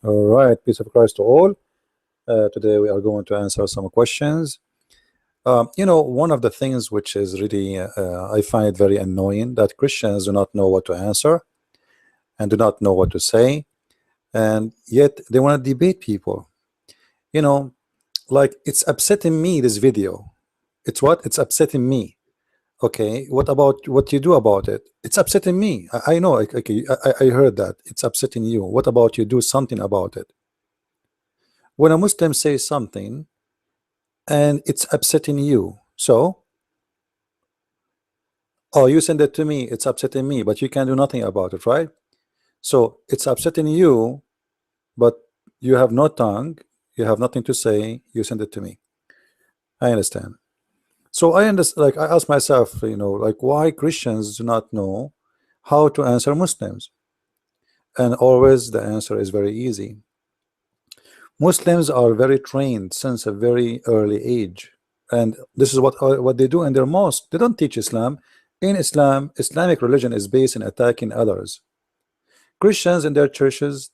All right, peace of Christ to all. Today we are going to answer some questions. One of the things which is really I find it very annoying that Christians do not know what to answer and do not know what to say, and yet they want to debate people. You know, like it's upsetting me, this video. It's upsetting me. Okay, what about what you do about it? It's upsetting me. I know. Okay, I heard that it's upsetting you. What about you do something about it? When a Muslim says something and it's upsetting you, so oh, you send it to me, it's upsetting me, but you can do nothing about it, right? So it's upsetting you, but you have no tongue, you have nothing to say, you send it to me. I understand. So I understand, like I ask myself, like why Christians do not know how to answer Muslims, and always the answer is very easy. Muslims are very trained since a very early age, and this is what they do in their mosque. They don't teach Islam. In Islam, Islamic religion is based in attacking others. Christians in their churches,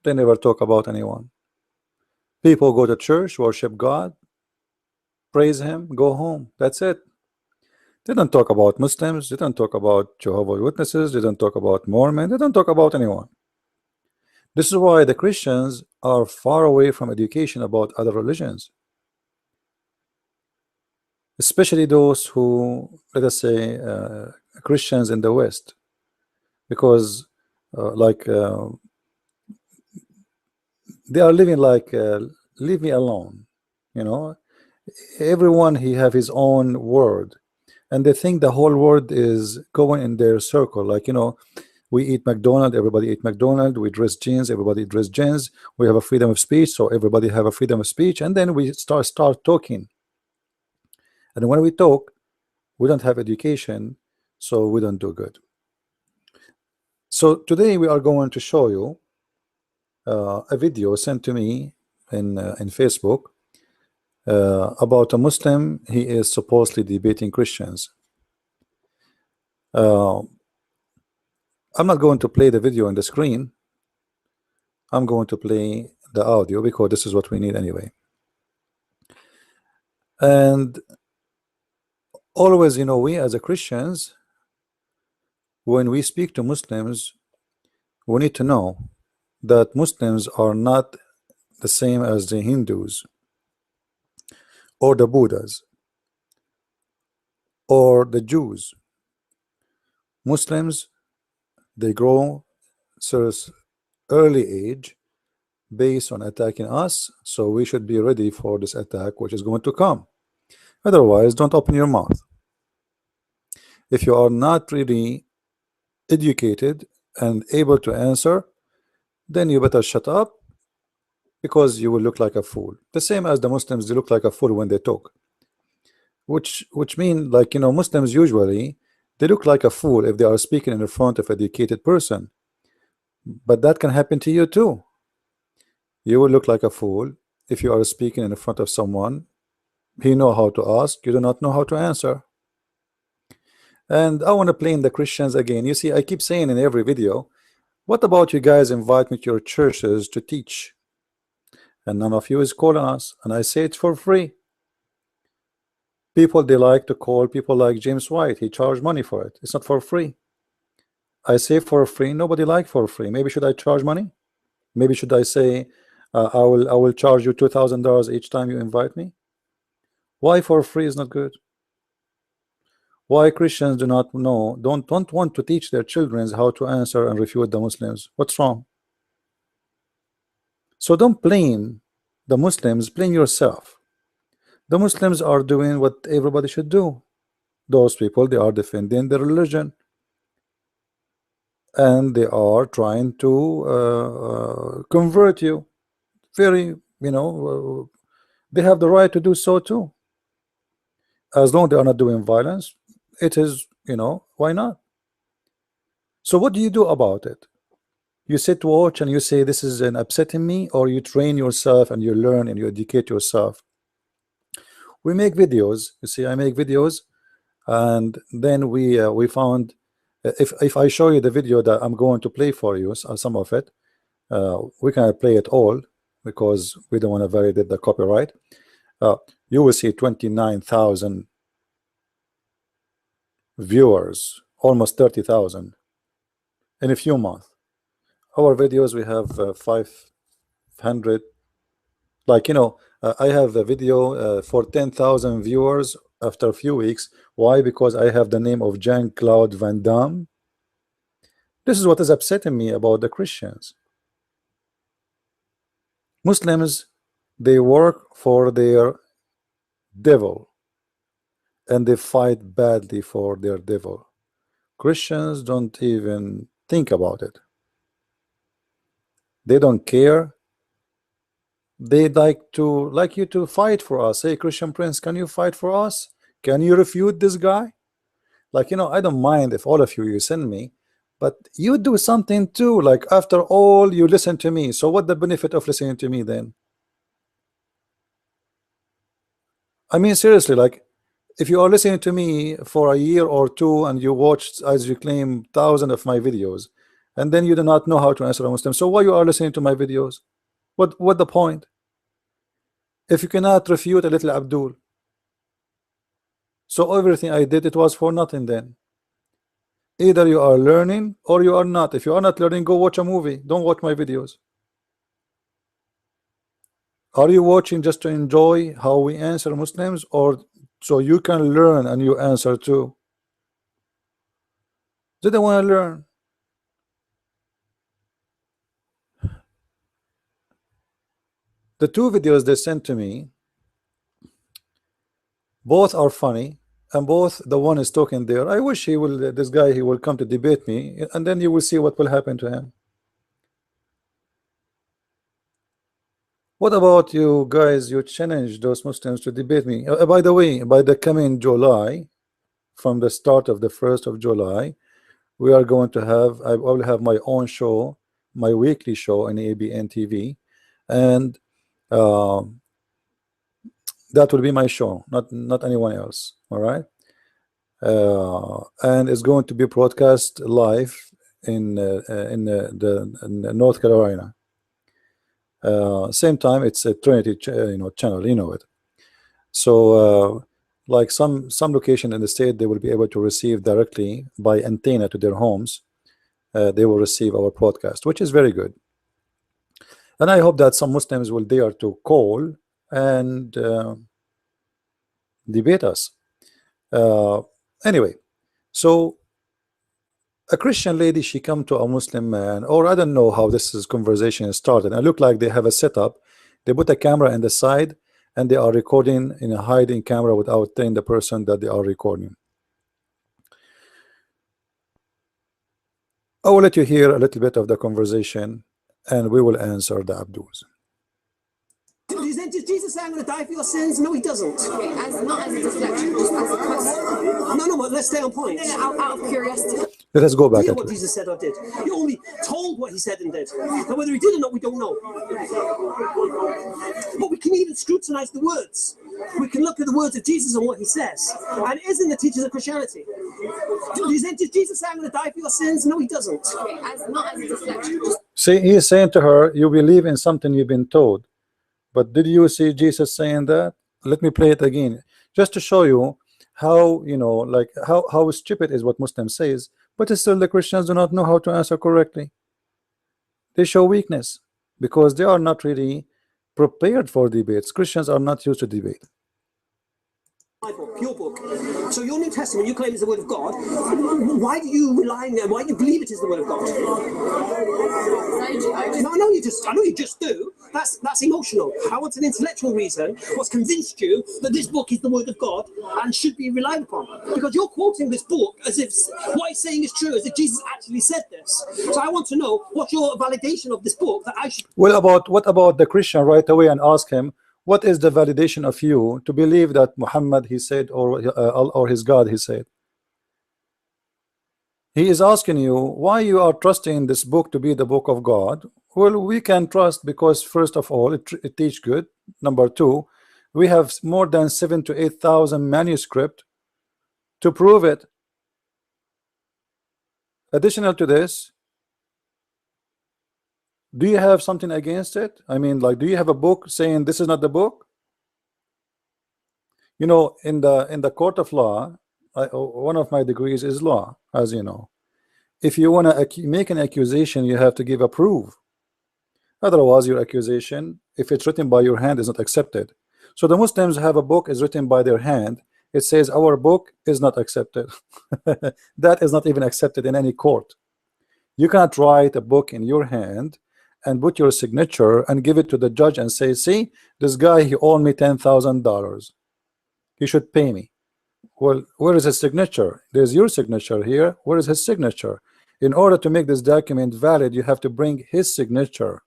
they never talk about anyone. People go to church, worship God, praise Him, go home. That's it. They don't talk about Muslims. They don't talk about Jehovah's Witnesses. They don't talk about Mormon. They don't talk about anyone. This is why the Christians are far away from education about other religions, especially those who, let us say, Christians in the West, because they are living like leave me alone. Everyone he have his own word, and they think the whole world is going in their circle. Like, we eat McDonald's, everybody eat McDonald's. We dress jeans, everybody dress jeans. We have a freedom of speech, so everybody have a freedom of speech. And then we start talking. And when we talk, we don't have education, so we don't do good. So today we are going to show you a video sent to me in Facebook about a Muslim. He is supposedly debating Christians. I'm not going to play the video on the screen. I'm going to play the audio because this is what we need anyway. And always, we as a Christians, when we speak to Muslims, we need to know that Muslims are not the same as the Hindus or the Buddhas or the Jews. Muslims, they grow since early age based on attacking us, so we should be ready for this attack which is going to come. Otherwise, don't open your mouth. If you are not really educated and able to answer, then you better shut up, because you will look like a fool. The same as the Muslims, they look like a fool when they talk, which mean, like, Muslims usually they look like a fool if they are speaking in front of an educated person, but that can happen to you too. You will look like a fool if you are speaking in front of someone. He know how to ask, you do not know how to answer. And I want to blame the Christians again. You see, I keep saying in every video, what about you guys invite me to your churches to teach? And none of you is calling us, and I say it's for free. People, they like to call people like James White. He charged money for it. It's not for free. I say for free. Nobody like for free. Maybe should I charge money? Maybe should I say I will charge you $2,000 each time you invite me? Why for free is not good? Why Christians do not know, don't want to teach their children how to answer and refute the Muslims? What's wrong? So don't blame the Muslims, blame yourself. The Muslims are doing what everybody should do. Those people, they are defending their religion, and they are trying to convert you. Very, they have the right to do so too. As long as they are not doing violence, it is, why not? So what do you do about it? You sit, watch, and you say this is an upsetting me, or you train yourself and you learn and you educate yourself. We make videos. You see, I make videos, and then we found, if I show you the video that I'm going to play for you, some of it, We cannot play it all because we don't want to violate the copyright. You will see 29,000 viewers, almost 30,000 in a few months. Our videos, we have 500. Like, I have a video for 10,000 viewers after a few weeks. Why? Because I have the name of Jean-Claude Van Damme. This is what is upsetting me about the Christians. Muslims, they work for their devil and they fight badly for their devil. Christians don't even think about it. They don't care. They like you to fight for us. Hey, Christian Prince, can you fight for us? Can you refute this guy? Like, I don't mind if all of you send me, but you do something too. Like, after all, you listen to me. So what the benefit of listening to me then? I mean, seriously, like, if you are listening to me for a year or two and you watched, as you claim, thousands of my videos, and then you do not know how to answer a Muslim, so why you are listening to my videos? What the point? If you cannot refute a little Abdul, so everything I did, it was for nothing then. Either you are learning or you are not. If you are not learning, go watch a movie. Don't watch my videos. Are you watching just to enjoy how we answer Muslims, or so you can learn and you answer too? They don't want to learn. The two videos they sent to me, both are funny, and both, the one is talking there. I wish he will, this guy, he will come to debate me, and then you will see what will happen to him. What about you guys? You challenge those Muslims to debate me. By the way, by the coming July, from the start of the 1st of July, we are going to have, I will have my own show, my weekly show on ABN TV, and that will be my show, not anyone else. All right, and it's going to be broadcast live in North Carolina. Same time, it's a Trinity channel, you know it. So like some location in the state, they will be able to receive directly by antenna to their homes. They will receive our podcast, which is very good. And I hope that some Muslims will dare to call and debate us. Anyway, so a Christian lady, she come to a Muslim man, or I don't know how this conversation started. And look like they have a setup. They put a camera in the side and they are recording in a hiding camera without telling the person that they are recording. I will let you hear a little bit of the conversation and we will answer the Abduls. Does Jesus say I'm going to die for your sins? No, he doesn't. Not as a deflection, just as a question. No, but let's stay on point. Out of curiosity. Let us go back. What Jesus said or did. You only told what he said and did. And whether he did or not, we don't know. But we can even scrutinize the words. We can look at the words of Jesus and what he says. And it is in the teachings of Christianity. Does Jesus say I'm going to die for your sins? No, he doesn't. Not as a deflection. See, he is saying to her, you believe in something you've been told. But did you see Jesus saying that? Let me play it again, just to show you how, like how stupid is what Muslim says, but still the Christians do not know how to answer correctly. They show weakness because they are not really prepared for debates. Christians are not used to debate. Bible, your book. So your New Testament, you claim is the word of God. Why do you rely on it? Why do you believe it is the word of God? No, I know you just do. That's emotional. I want an intellectual reason. What's convinced you that this book is the word of God and should be relied upon? Because you're quoting this book as if what it's saying is true, as if Jesus actually said this. So I want to know what's your validation of this book that I should. Well, what about the Christian right away and ask him, what is the validation of you to believe that Muhammad he said, or his God he said? He is asking you why you are trusting this book to be the book of God. Well, we can trust because first of all, it teach good. Number two, we have more than 7,000 to 8,000 manuscript to prove it. Additional to this, Do you have something against it? I mean, like, do you have a book saying this is not the book? You know, in the court of law, one of my degrees is law, as you know. If you want to make an accusation, you have to give a proof. Otherwise, your accusation, if it's written by your hand, is not accepted. So the Muslims have a book is written by their hand. It says our book is not accepted. That is not even accepted in any court. You cannot write a book in your hand and put your signature and give it to the judge and say, see, this guy, he owed me $10,000. He should pay me. Well, where is his signature? There's your signature here. Where is his signature? In order to make this document valid, you have to bring his signature.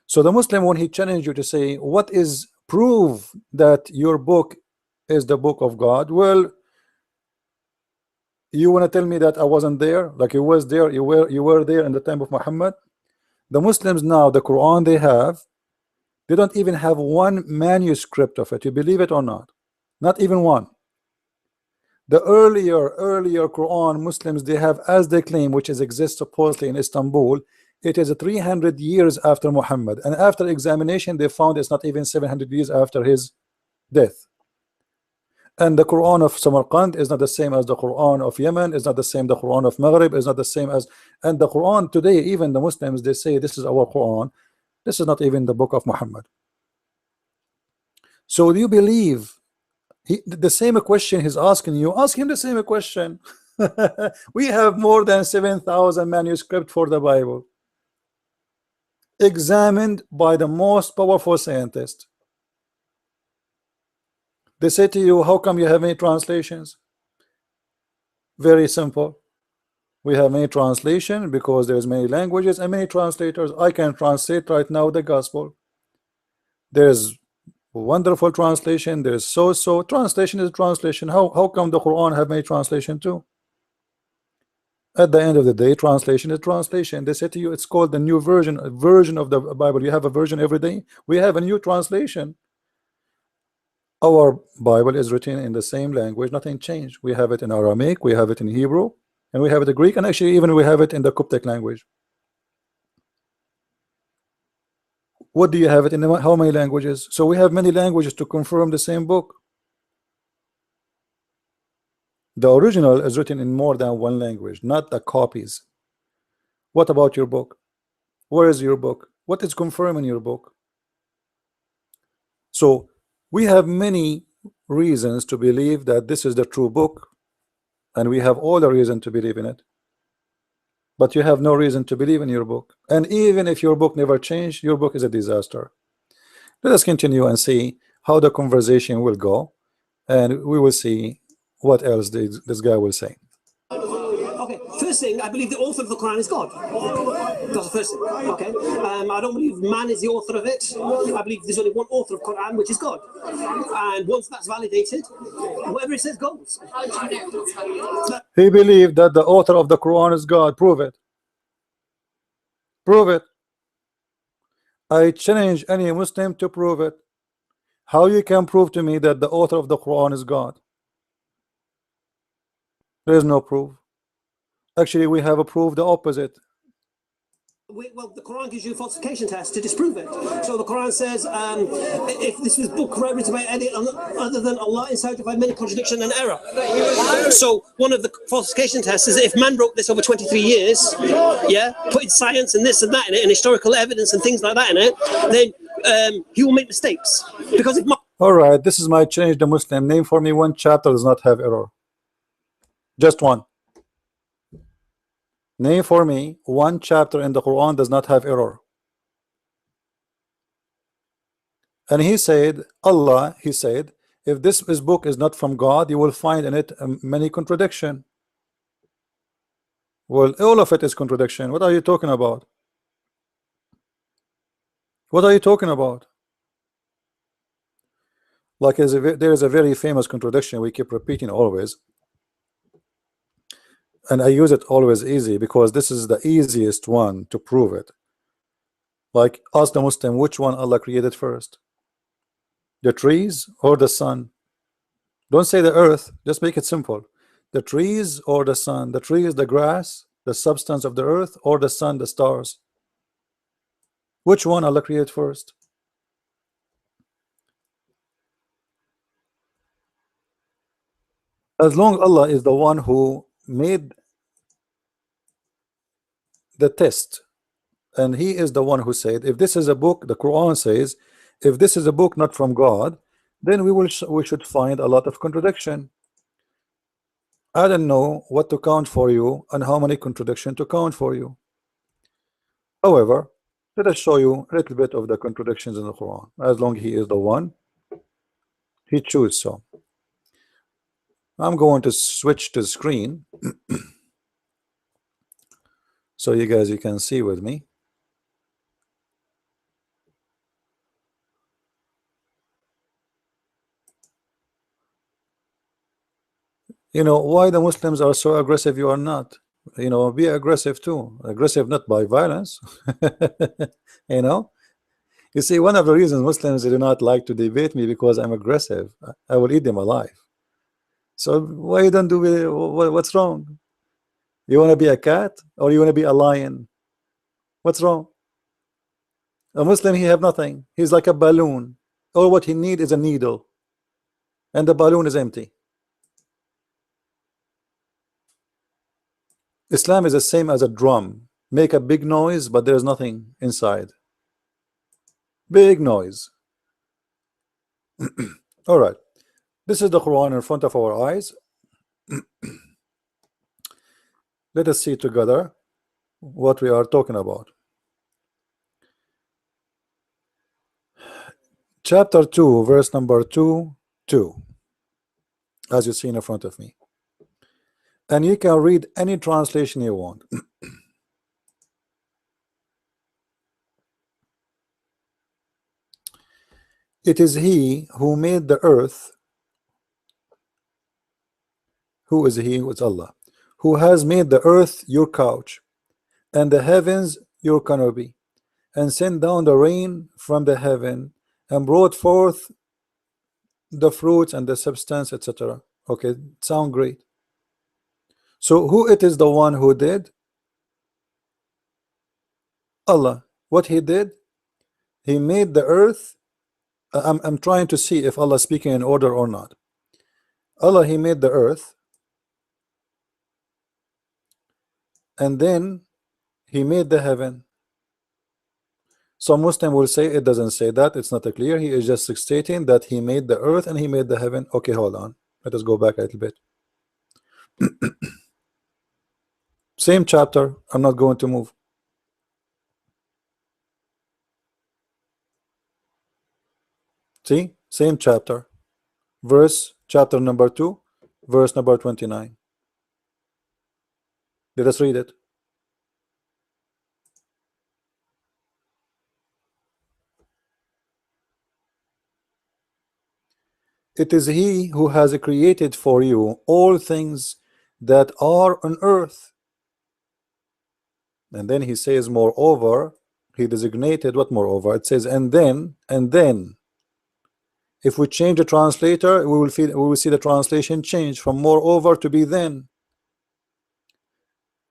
So the Muslim, when he challenged you to say, what is proof that your book is the book of God? Well, you want to tell me that I wasn't there? Like you was there, you were there in the time of Muhammad? The Muslims now, the Quran they have, they don't even have one manuscript of it. You believe it or not? Not even one. The earlier Quran Muslims they have, as they claim, which is exists supposedly in Istanbul, it is 300 years after Muhammad, and after examination they found it's not even 700 years after his death. And the Quran of Samarkand is not the same as the Quran of Yemen, is not the same, the Quran of Maghrib is not the same as, and the Quran today, even the Muslims, they say this is our Quran, this is not even the book of Muhammad. So do you believe the same question he's asking you, ask him the same question? We have more than 7,000 manuscripts for the Bible, examined by the most powerful scientists. They say to you, how come you have many translations? Very simple. We have many translations because there's many languages and many translators. I can translate right now the gospel. There's wonderful translation. There's so translation is translation. How come the Quran have many translation too? At the end of the day, translation is translation. They say to you, it's called the new version, a version of the Bible. You have a version every day. We have a new translation. Our Bible is written in the same language, nothing changed. We have it in Aramaic, we have it in Hebrew, and we have it in Greek, and actually even we have it in the Coptic language. What do you have it in? How many languages? So we have many languages to confirm the same book. The original is written in more than one language, not the copies. What about your book? Where is your book? What is confirming your book? So we have many reasons to believe that this is the true book, and we have all the reason to believe in it. But you have no reason to believe in your book. And even if your book never changed, your book is a disaster. Let us continue and see how the conversation will go, and we will see what else this guy will say. Okay, first thing, I believe the author of the Quran is God. That's the first thing. Okay, I don't believe man is the author of it. I believe there's only one author of Quran, which is God. And once that's validated, whatever it says goes. He believed that the author of the Quran is God. Prove it. Prove it. I challenge any Muslim to prove it. How you can prove to me that the author of the Quran is God? There is no proof. Actually, we have a proof the opposite. Well, the Quran gives you a falsification test to disprove it. So the Quran says, if this was book written by any other than Allah, inside you find many contradiction and error. So one of the falsification tests is that if man wrote this over 23 years, yeah, putting science and this and that in it, and historical evidence and things like that in it, then he will make mistakes. Because if all right, this is my challenge the Muslim. Name for me one chapter does not have error. Just one. Name for me one chapter in the Quran does not have error. And he said, Allah, he said, if this book is not from God, you will find in it many contradiction. Well, all of it is contradiction. What are you talking about? What are you talking about? Like there is a very famous contradiction we keep repeating always. And I use it always easy because this is the easiest one to prove it. Like, ask the Muslim which one Allah created first, the trees or the sun? Don't say the earth, just make it simple. The trees or the sun? The tree is the grass, the substance of the earth, or the sun, the stars? Which one Allah created first? As long Allah is the one who made the test, and He is the one who said, if this is a book, the Quran says, if this is a book not from God, then we should find a lot of contradiction. I don't know what to count for you and how many contradictions to count for you. However, let us show you a little bit of the contradictions in the Quran. As long as He is the one, He chooses so. I'm going to switch to screen so you guys can see with me. You know why the Muslims are so aggressive, you are not. You know, be aggressive too. Aggressive not by violence. You know, you see, one of the reasons Muslims do not like to debate me because I'm aggressive. I will eat them alive. So why you don't do it? What's wrong? You want to be a cat or you want to be a lion? What's wrong? A Muslim, he have nothing. He's like a balloon. All what he need is a needle, and the balloon is empty. Islam is the same as a drum. Make a big noise, but there's nothing inside. Big noise. All right. This is the Quran in front of our eyes. Let us see together what we are talking about. Chapter 2, verse number 2, as you see in front of me. And you can read any translation you want. It is He who made the earth. Who is He? It's Allah. Who has made the earth your couch, and the heavens your canopy, and sent down the rain from the heaven, and brought forth the fruits and the substance, etc. Okay, sound great. So who it is the one who did? Allah. What He did? He made the earth. I'm trying to see if Allah is speaking in order or not. Allah, He made the earth, and then He made the heaven. Some Muslim will say it doesn't say that, it's not clear. He is just stating that He made the earth and He made the heaven. Okay, hold on. Let us go back a little bit. Same chapter. I'm not going to move. See, same chapter, chapter number 2, verse number 29. Let us read it. It is He who has created for you all things that are on earth. And then He says, moreover, He designated what moreover? It says, and then. If we change the translator, we will see the translation change from moreover to be then.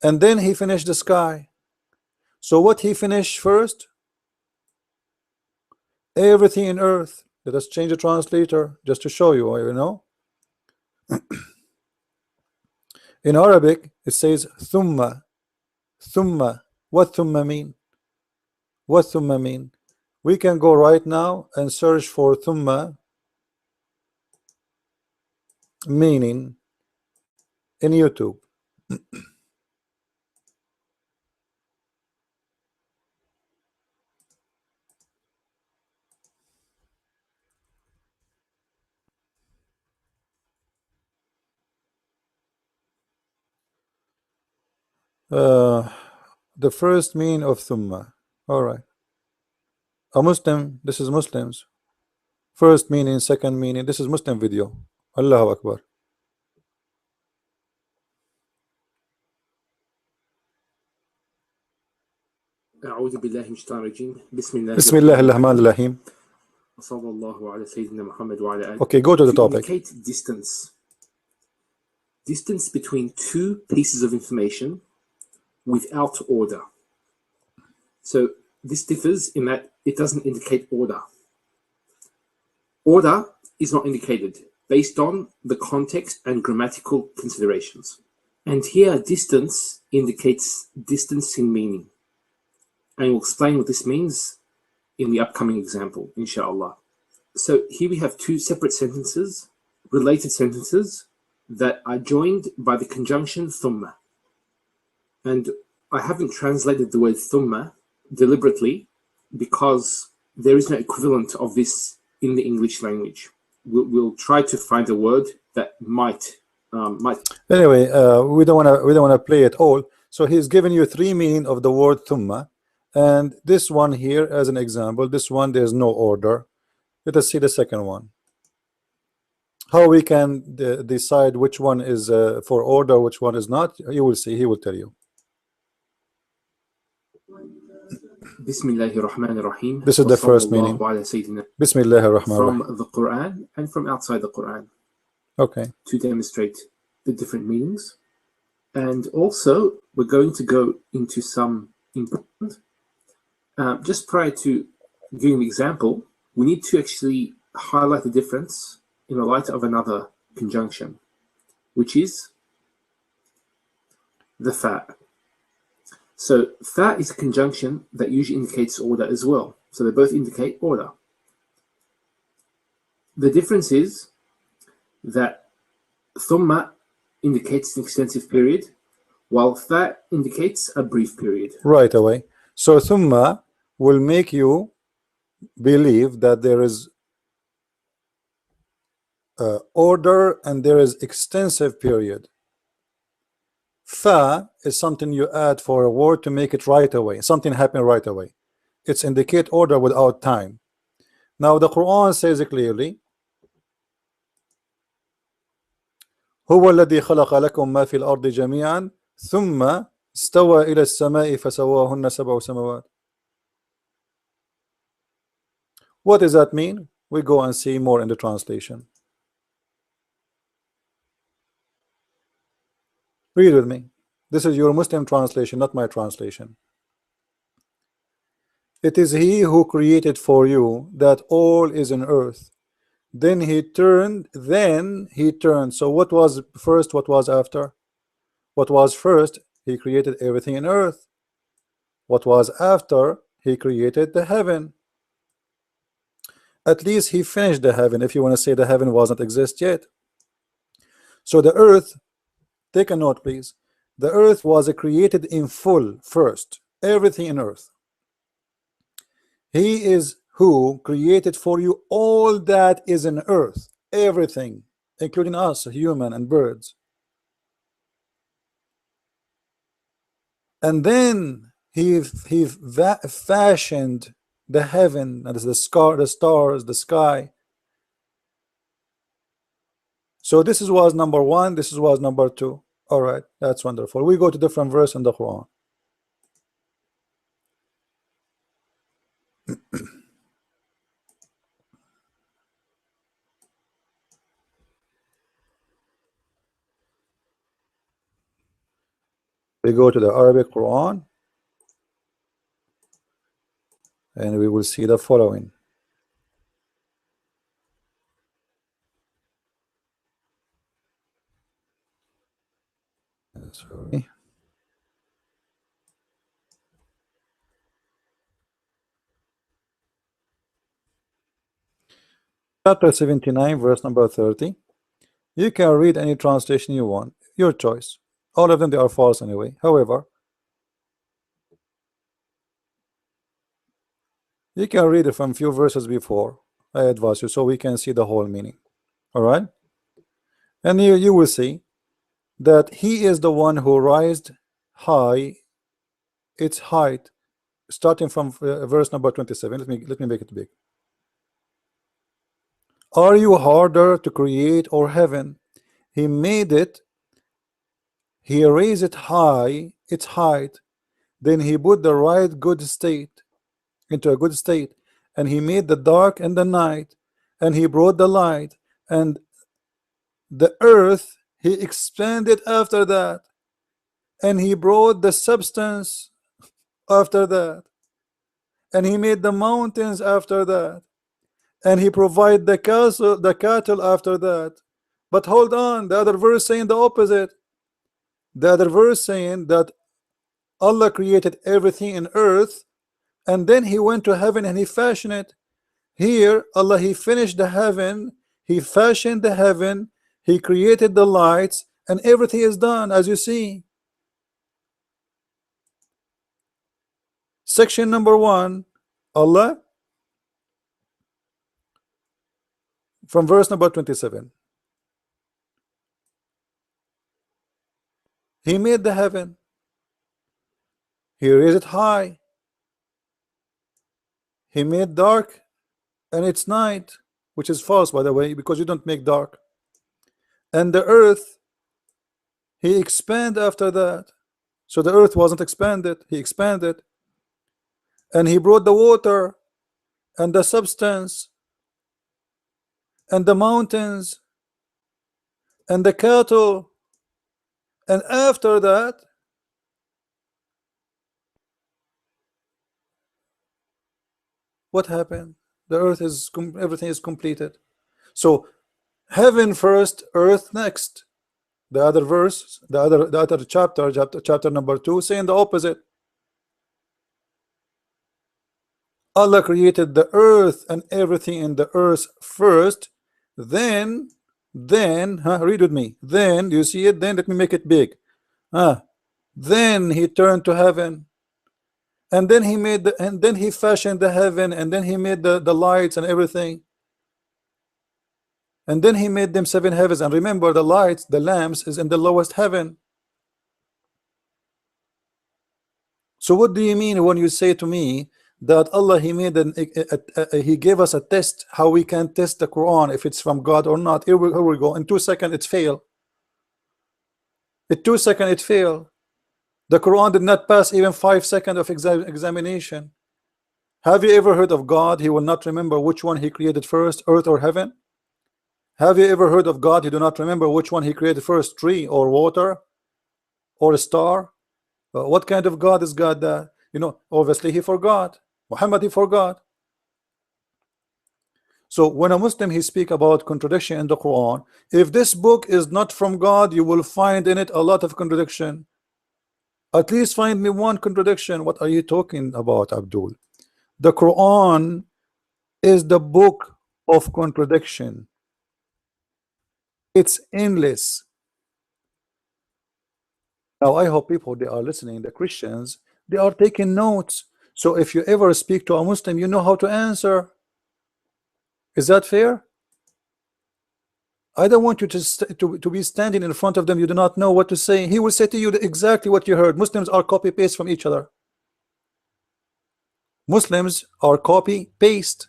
And then He finished the sky. So what He finished first? Everything in earth. Let us change the translator just to show you, you know. In Arabic, it says thumma. Thumma. What thumma mean? What thumma mean? We can go right now and search for thumma meaning in YouTube. The first meaning of thumma. All right. A Muslim, this is Muslims. First meaning, second meaning. This is Muslim video. Allahu Akbar. أعوذ بالله من الشيطان الرجيم بسم الله الرحمن الرحيم. وصلى الله على سيدنا محمد وعلى آله. Okay, go to the topic. Indicate distance between two pieces of information without order. So this differs in that it doesn't indicate order. Order is not indicated based on the context and grammatical considerations. And here, distance indicates distance in meaning. And we'll explain what this means in the upcoming example, inshallah. So here we have two separate sentences, related sentences, that are joined by the conjunction thumma. And I haven't translated the word thumma deliberately because there is no equivalent of this in the English language. We'll try to find a word that might. Anyway, we don't want to play it all. So he's given you three meaning of the word thumma, and this one here as an example. This one there's no order. Let us see the second one. How we can decide which one is for order, which one is not. You will see. He will tell you. Bismillahirrahmanirrahim. This is the first meaning. Bismillahirrahmanirrahim. From the Quran and from outside the Quran. Okay. To demonstrate the different meanings. And also, we're going to go into some important. Just prior to giving the example, we need to actually highlight the difference in the light of another conjunction, which is the fa. So fa is a conjunction that usually indicates order as well. So they both indicate order. The difference is that thumma indicates an extensive period, while fa indicates a brief period. Right away. So thumma will make you believe that there is order and there is extensive period. Fa is something you add for a word to make it right away. Something happen right away. It's indicate order without time. Now the Quran says it clearly. هو الذي خلق لكم ما في الأرض جميعا ثم استوى إلى السماء فسواهن سبع سماوات. What does that mean? We go and see more in the translation. Read with me. This is your Muslim translation, not my translation. It is he who created for you that all is in earth. Then he turned. So what was first? What was after? What was first? He created everything in earth. What was after? He created the heaven. At least he finished the heaven, if you want to say the heaven was not exist yet. So the earth, take a note please, the earth was created in full first, everything in earth. He is who created for you all that is in earth, everything, including us, human and birds. And then he fashioned the heaven, that is the stars, the sky. So this was number one, this was number two. All right, that's wonderful. We go to different verse in the Quran. We go to the Arabic Quran and we will see the following. Sorry. Chapter 79, verse number 30. You can read any translation you want, your choice. All of them, they are false anyway. However, you can read it from few verses before. I advise you, so we can see the whole meaning. All right, and you will see that he is the one who raised high its height, starting from verse number 27. Let me make it big. Are you harder to create or heaven? He made it. He raised it high, its height. Then he put the right good state into a good state, and he made the dark and the night, and he brought the light, and the earth he expanded after that, and he brought the substance after that. and he made the mountains after that, and he provided the cattle after that. But hold on, the other verse saying the opposite. The other verse saying that Allah created everything in earth, and then he went to heaven and he fashioned it. Here Allah, he finished the heaven, he fashioned the heaven, he created the lights, and everything is done, as you see. Section number 1, Allah, from verse number 27. He made the heaven, he raised it high, he made dark and it's night, which is false, by the way, because you don't make dark. And the earth, he expanded after that. So the earth wasn't expanded, he expanded. And he brought the water and the substance and the mountains and the cattle. And after that, what happened? The earth is, everything is completed. So heaven first, earth next. The other verse, the other chapter number 2, saying the opposite. Allah created the earth and everything in the earth first, then read with me. Then, you see it? Then let me make it big. Then he turned to heaven, and then he made and then he fashioned the heaven, and then he made the lights and everything, and then he made them 7 heavens. And remember, the lights, the lamps, is in the lowest heaven. So what do you mean when you say to me that Allah, he made he gave us a test, how we can test the Quran if it's from God or not? Here we go. In 2 seconds it's fail. In 2 seconds it failed. The Quran did not pass even 5 seconds of examination. Have you ever heard of God? He will not remember which one he created first, earth or heaven? Have you ever heard of God? He do not remember which one he created first, tree or water or a star? What kind of God is God that? You know, obviously he forgot. Muhammad, he forgot. So when a Muslim, he speak about contradiction in the Quran, if this book is not from God, you will find in it a lot of contradiction. At least find me one contradiction. What are you talking about, Abdul? The Quran is the book of contradiction. It's endless. Now I hope people, they are listening, the Christians, they are taking notes. So if you ever speak to a Muslim, you know how to answer. Is that fair? I don't want you to be standing in front of them, you do not know what to say. He will say to you exactly what you heard. Muslims are copy paste from each other. Muslims are copy paste.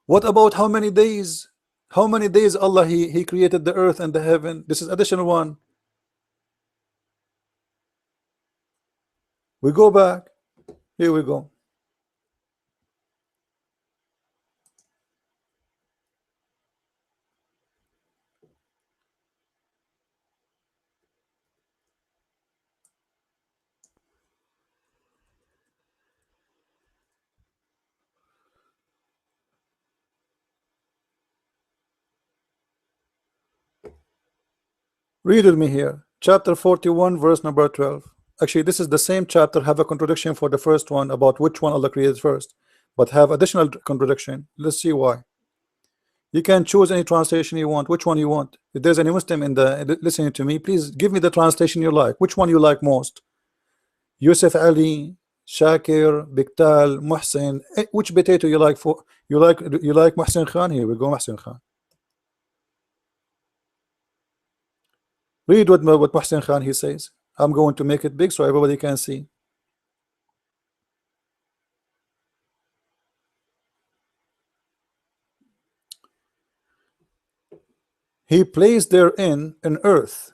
What about how many days? How many days Allah he created the earth and the heaven? This is additional one. We go back. Here we go. Read with me here. Chapter 41, verse number 12. Actually, this is the same chapter, have a contradiction for the first one about which one Allah created first, but have additional contradiction. Let's see why. You can choose any translation you want. Which one you want? If there's any Muslim in the listening to me, please give me the translation you like. Which one you like most? Yusuf Ali, Shakir, Biktal, Muhsin. Which potato you like? For you like Muhsin Khan? Here we go, Muhsin Khan. Read what Muhsin Khan he says. I'm going to make it big so everybody can see. He placed therein an earth,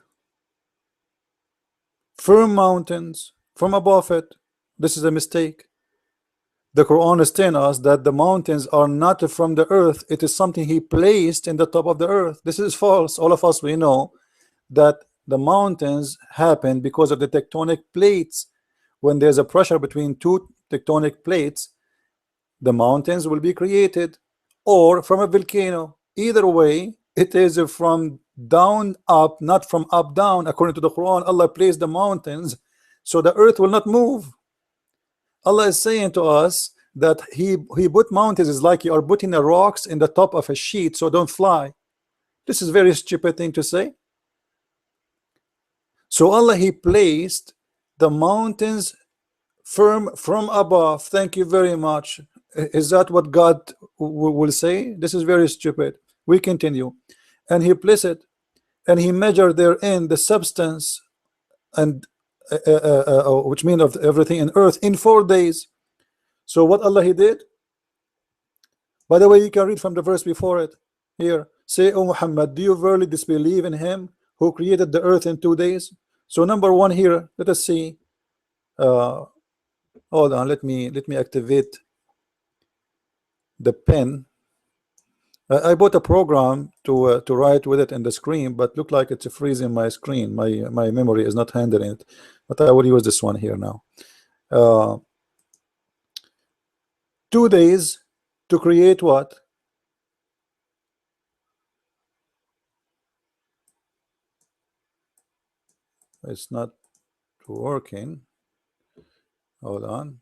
firm mountains from above it. This is a mistake. The Quran is telling us that the mountains are not from the earth. It is something he placed in the top of the earth. This is false. All of us, we know that The mountains happen because of the tectonic plates. When there's a pressure between two tectonic plates, the mountains will be created, or from a volcano. Either way, it is from down up, not from up down. According to the Quran, Allah placed the mountains so the earth will not move. Allah is saying to us that he put mountains is like you are putting the rocks in the top of a sheet so don't fly. This is a very stupid thing to say. So Allah, he placed the mountains firm from above. Thank you very much. Is that what God will say? This is very stupid. We continue. And he placed it, and he measured therein the substance, and which means of everything in earth, in 4 days. So what Allah he did, by the way, you can read from the verse before it here. Say, O Muhammad, do you verily disbelieve in him who created the earth in 2 days? So number one here, let us see. Hold on, let me activate the pen. I bought a program to write with it in the screen, but look like it's freezing my screen. My memory is not handling it, but I will use this one here now. 2 days to create what? It's not working. Hold on.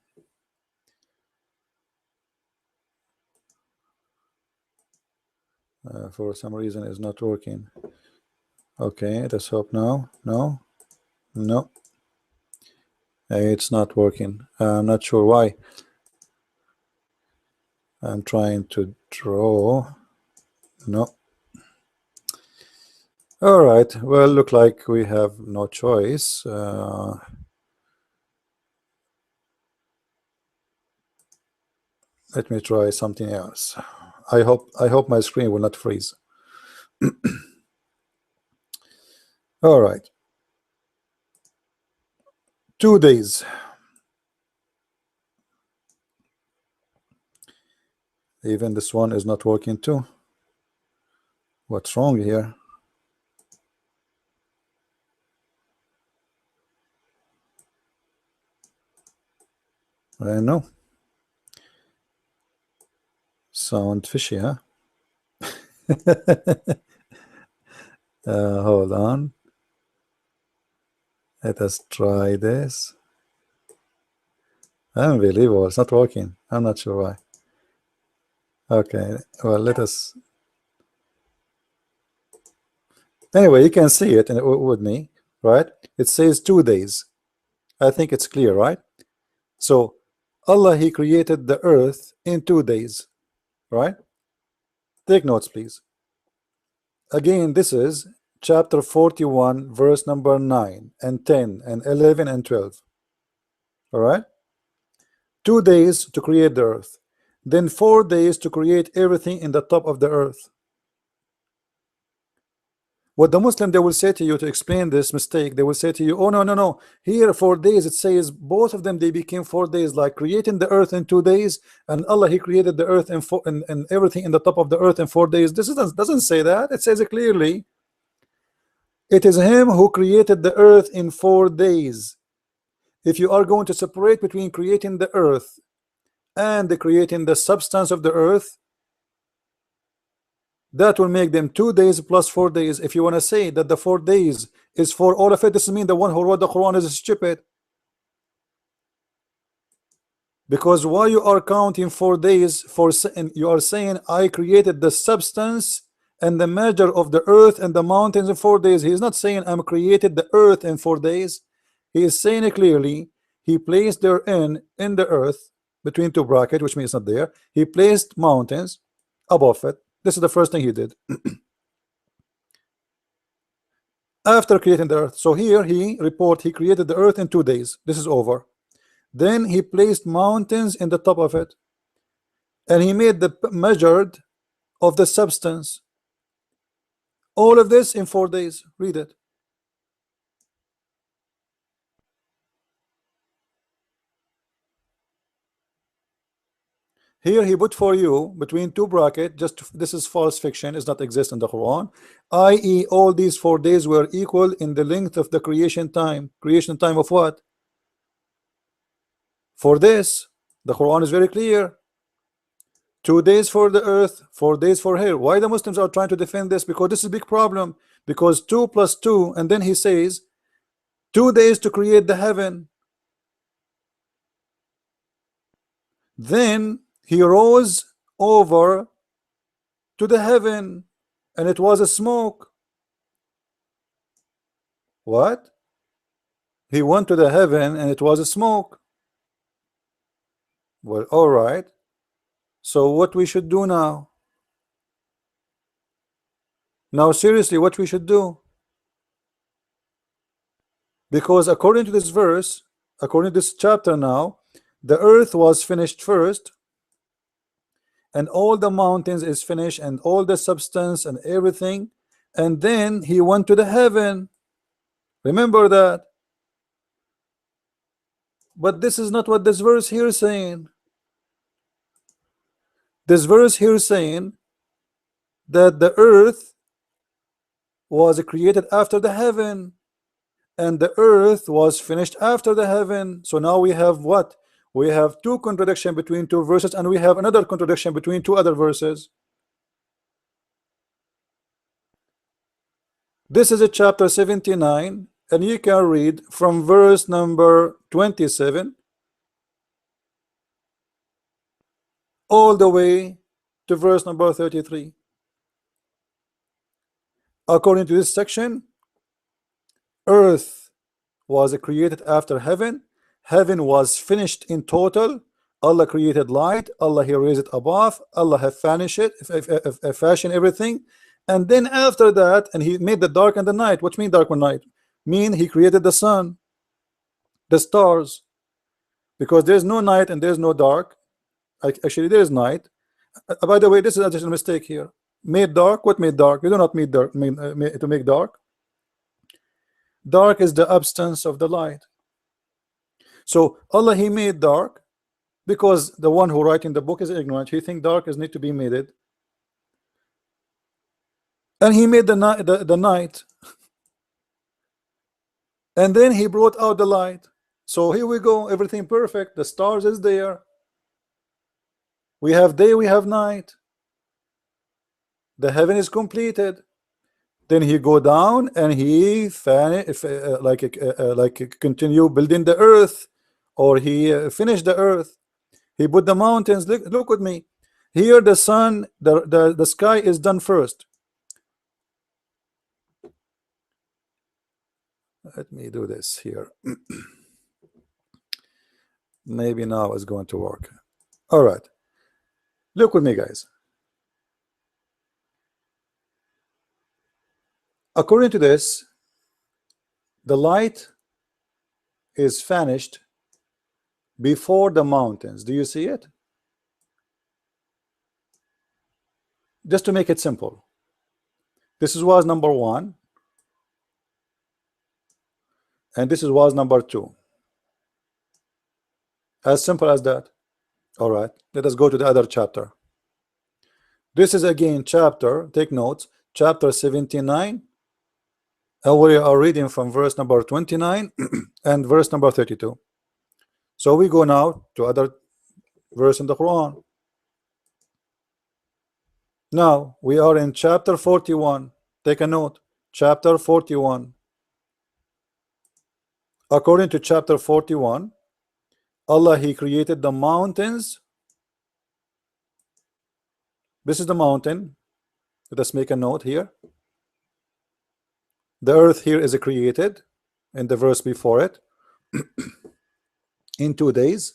For some reason it's not working. Okay, let's hope now. No, it's not working. I'm not sure why. I'm trying to draw. No. All right, well, look like we have no choice. Let me try something else. I hope my screen will not freeze. All right, 2 days. Even this one is not working too. What's wrong here? I know. Sound fishy, huh? Hold on. Let us try this. Unbelievable, it's not working. I'm not sure why. Okay, well, let us. Anyway, you can see it with me, right? It says 2 days. I think it's clear, right? So Allah, he created the earth in 2 days, right? Take notes, please. Again, this is chapter 41, verse number 9 and 10 and 11 and 12. All right, 2 days to create the earth, then 4 days to create everything in the top of the earth. What the Muslim, they will say to you to explain this mistake, they will say to you, oh no, here 4 days, it says both of them, they became 4 days, like creating the earth in 2 days, and Allah, he created the earth and everything in the top of the earth in 4 days. This doesn't say that. It says it clearly. It is him who created the earth in 4 days. If you are going to separate between creating the earth and creating the substance of the earth, that will make them 2 days plus 4 days. If you want to say that the 4 days is for all of it, this means the one who wrote the Quran is stupid. Because why you are counting 4 days for, and you are saying I created the substance and the measure of the earth and the mountains in 4 days. He is not saying I'm created the earth in 4 days. He is saying it clearly. He placed therein in the earth between 2 brackets, which means not there. He placed mountains above it. This is the first thing he did after creating the earth. So here he created the earth in 2 days. This is over. Then he placed mountains in the top of it, and he made the measured of the substance. All of this in 4 days. Read it. Here he put for you between two brackets, this is false fiction, does not exist in the Quran, i.e. all these 4 days were equal in the length of the creation time. Creation time of what? For this, the Quran is very clear. 2 days for the earth, 4 days for her. Why the Muslims are trying to defend this? Because this is a big problem. Because 2 plus 2, and then he says 2 days to create the heaven. Then he rose over to the heaven, and it was a smoke. What? He went to the heaven and it was a smoke. Well, all right. So what we should do now? Now seriously, what we should do? Because according to this verse, according to this chapter now, the earth was finished first, and all the mountains is finished, and all the substance and everything, and then he went to the heaven. Remember that. But this is not what this verse here is saying. This verse here is saying that the earth was created after the heaven, and the earth was finished after the heaven. So now we have what? We have 2 contradictions between 2 verses, and we have another contradiction between 2 other verses. This is a chapter 79, and you can read from verse number 27 all the way to verse number 33. According to this section, earth was created after heaven. Heaven was finished in total. Allah created light. Allah he raised it above. Allah have fashioned it, fashioned everything. And then after that, and he made the dark and the night. What mean dark and night? Mean he created the sun, the stars, because there's no night and there's no dark. Actually, there is night. By the way, this is a additional mistake here. Made dark. What made dark? You do not make dark to make dark. Dark is the absence of the light. So Allah he made dark because the one who writing the book is ignorant. He think dark is need to be made it, and he made the night, and then he brought out the light. So here we go, everything perfect. The stars is there. We have day, we have night. The heaven is completed. Then he go down and he continue building the earth, or he finished the earth. He put the mountains. Look with me here. The sun, the sky is done first. Let me do this here. Maybe now it's going to work. All right, look with me, guys. According to this, the light is vanished before the mountains. Do you see it? Just to make it simple, this was number 1, and this was number 2. As simple as that. All right, let us go to the other chapter. This is again chapter, take notes, chapter 79. And we are reading from verse number 29 and verse number 32. So we go now to other verse in the Quran. Now we are in chapter 41. Take a note, chapter 41. According to chapter 41, Allah he created the mountains. This is the mountain. Let us make a note here. The earth here is created in the verse before it in 2 days,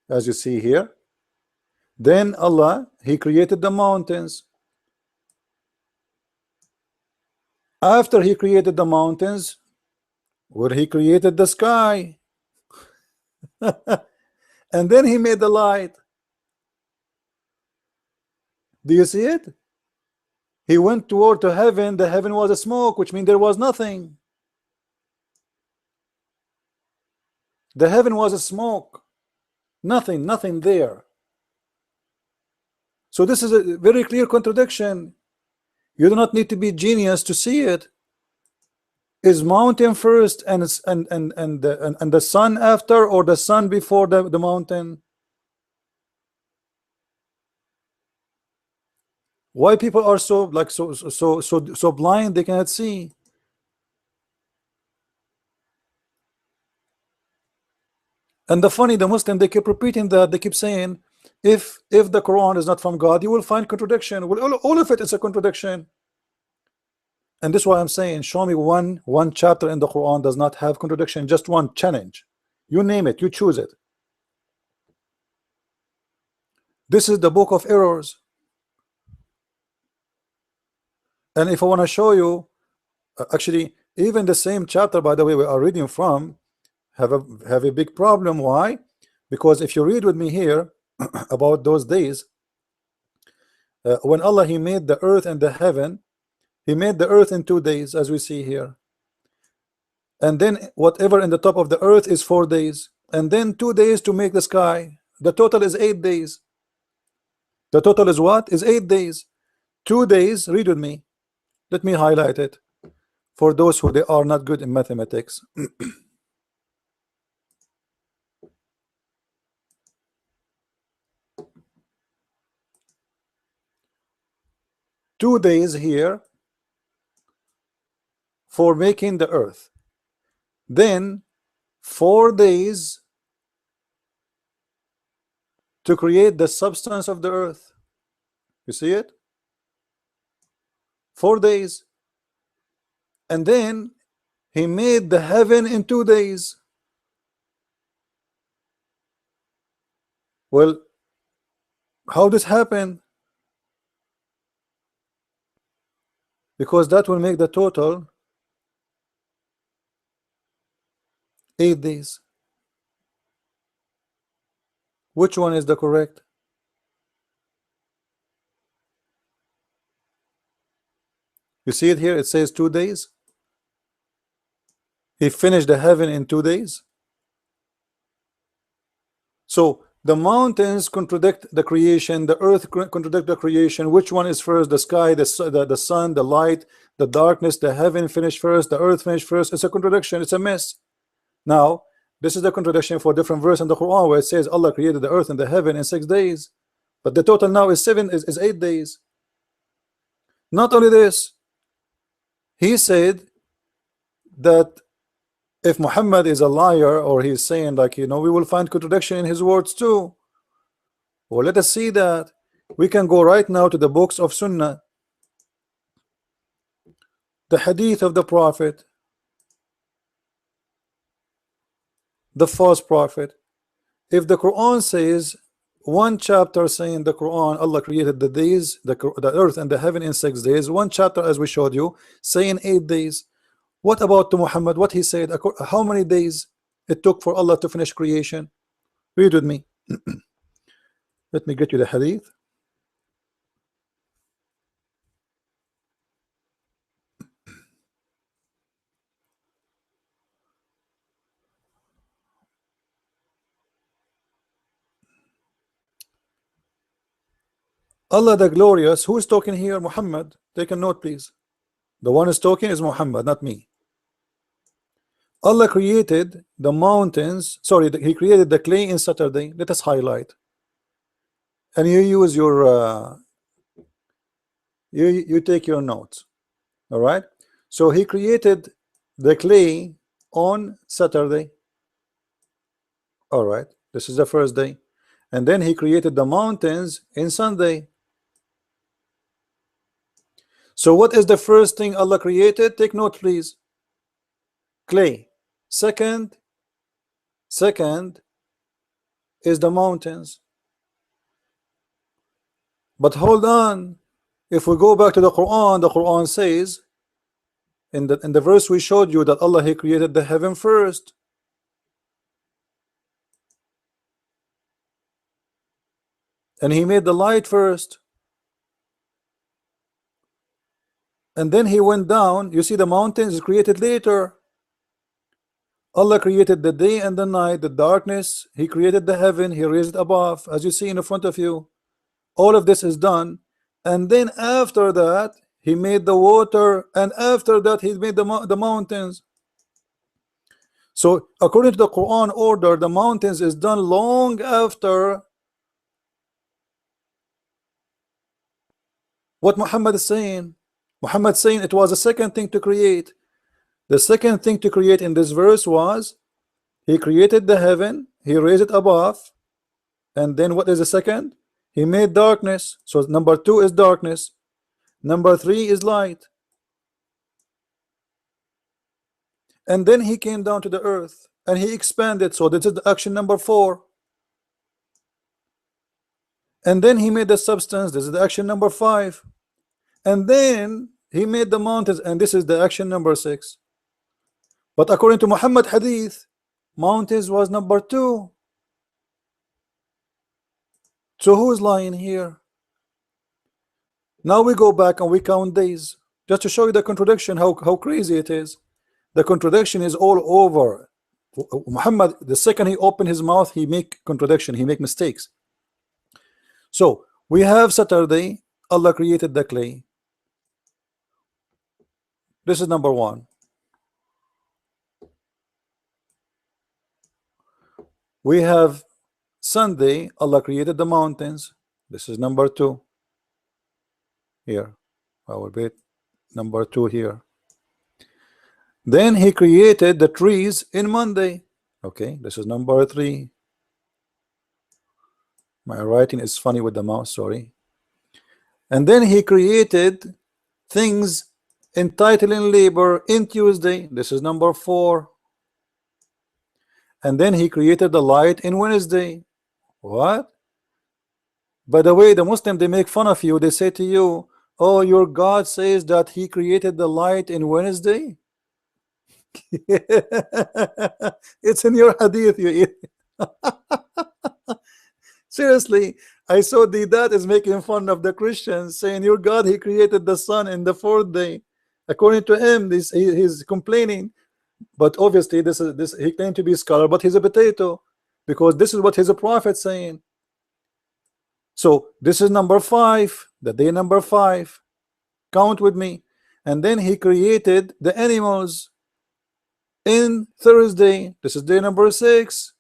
as you see here. Then Allah he created the mountains. After he created the mountains, where he created the sky, and then he made the light. Do you see it? He went toward to heaven. The heaven was a smoke, which means there was nothing. The heaven was a smoke, nothing there. So this is a very clear contradiction. You do not need to be genius to see it. Is mountain first and the sun after, or the sun before the mountain? Why people are so like so blind they cannot see? And the funny, the Muslim, they keep repeating that. They keep saying, if the Quran is not from God, you will find contradiction. Well, all of it is a contradiction. And this is why I'm saying, show me one chapter in the Quran does not have contradiction. Just one. Challenge. You name it, you choose it. This is the book of errors. And if I want to show you, actually, even the same chapter, by the way, we are reading from, have a big problem. Why? Because if you read with me here about those days, when Allah, He made the earth and the heaven, He made the earth in 2 days, as we see here. And then whatever in the top of the earth is 4 days. And then 2 days to make the sky. The total is 8 days. The total is what? Is 8 days. 2 days, read with me. Let me highlight it for those who they are not good in mathematics. 2 days here for making the earth, then 4 days to create the substance of the earth. You see it? 4 days. And then He made the heaven in 2 days. Well, how this happen? Because that will make the total 8 days. Which one is the correct? You see it here, it says 2 days. He finished the heaven in 2 days. So the mountains contradict the creation, the earth contradict the creation. Which one is first? The sky, the sun, the light, the darkness, the heaven finished first, the earth finished first. It's a contradiction, it's a mess. Now, this is the contradiction for different verse in the Quran where it says Allah created the earth and the heaven in 6 days. But the total now is 8 days. Not only this, He said that if Muhammad is a liar, or he's saying like, we will find contradiction in his words too. Well, let us see that. We can go right now to the books of Sunnah, the hadith of the Prophet, the false prophet. If the Quran says one chapter saying the Quran, Allah created the days, the earth and the heaven in 6 days, one chapter as we showed you saying 8 days. What about to Muhammad? What he said? How many days it took for Allah to finish creation? Read with me. Let me get you the hadith. Allah the glorious, who is talking here? Muhammad. Take a note, please. The one is talking is Muhammad, not me. Allah created the mountains, sorry, He created the clay in Saturday. Let us highlight. And you use your you take your notes. All right. So He created the clay on Saturday. All right. This is the first day. And then He created the mountains in Sunday. So what is the first thing Allah created? Take note, please. Clay. Second is the mountains. But hold on. If we go back to the Quran says in the verse we showed you that Allah, He created the heaven first. And He made the light first. And then He went down. You see, the mountains is created later. Allah created the day and the night, the darkness. He created the heaven. He raised it above, as you see in the front of you. All of this is done, and then after that he made the water, and after that he made the mountains. So according to the Quran order, the mountains is done long after what Muhammad is saying. Muhammad is saying it was the second thing to create. The second thing to create in this verse was he created the heaven, he raised it above, and then what is the second? He made darkness. So number 2 is darkness, number 3 is light, and then he came down to the earth and he expanded. So this is the action number 4, and then he made the substance. This is the action number 5, and then he made the mountains, and this is the action number 6. But according to Muhammad hadith, mountains was number 2. So who's lying here? Now we go back and we count days, just to show you the contradiction, how crazy it is. The contradiction is all over. Muhammad, the second he opened his mouth, he make contradiction, he make mistakes. So we have Saturday, Allah created the clay. This is number 1. We have Sunday, Allah created the mountains. This is number 2. Here, I will be number 2 here. Then he created the trees in Monday. Okay, this is number 3. My writing is funny with the mouse, sorry. And then he created things entitling labor in Tuesday. This is number 4. And then he created the light in Wednesday. What? By the way, the Muslim, they make fun of you. They say to you, oh, your God says that he created the light in Wednesday. It's in your hadith, you seriously. I saw the dad is making fun of the Christians, saying your God, he created the sun in the 4th day. According to him, he's complaining. But obviously this he claimed to be a scholar, but he's a potato, because this is what his prophet saying. So this is number 5, the day number 5. Count with me. And then he created the animals in Thursday. This is day number 6.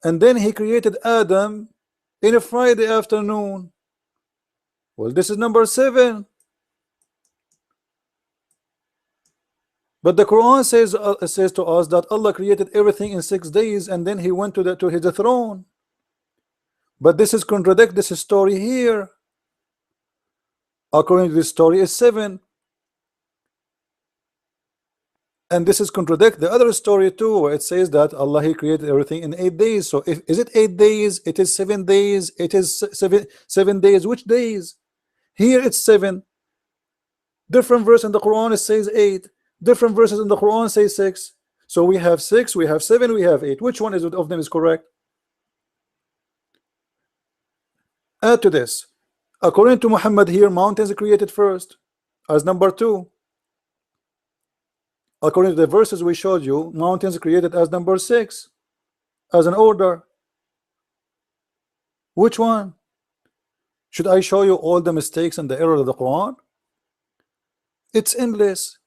And then he created Adam in a Friday afternoon. Well, this is number 7. But the Quran says to us that Allah created everything in 6 days, and then he went to his throne. But this is contradict this story here. According to this story is 7, and this is contradict the other story too, where it says that Allah, he created everything in 8 days. So is it 8 days? It is 7 days. It is 7 days. Which days? Here it's 7. Different verse in the Quran it says 8. Different verses in the Quran say 6. So we have 6, we have 7, we have 8. Which one of them is correct? Add to this, according to Muhammad here, mountains are created first as number 2. According to the verses we showed you, mountains are created as number 6 as an order. Which one? Should I show you all the mistakes and the error of the Quran? It's endless.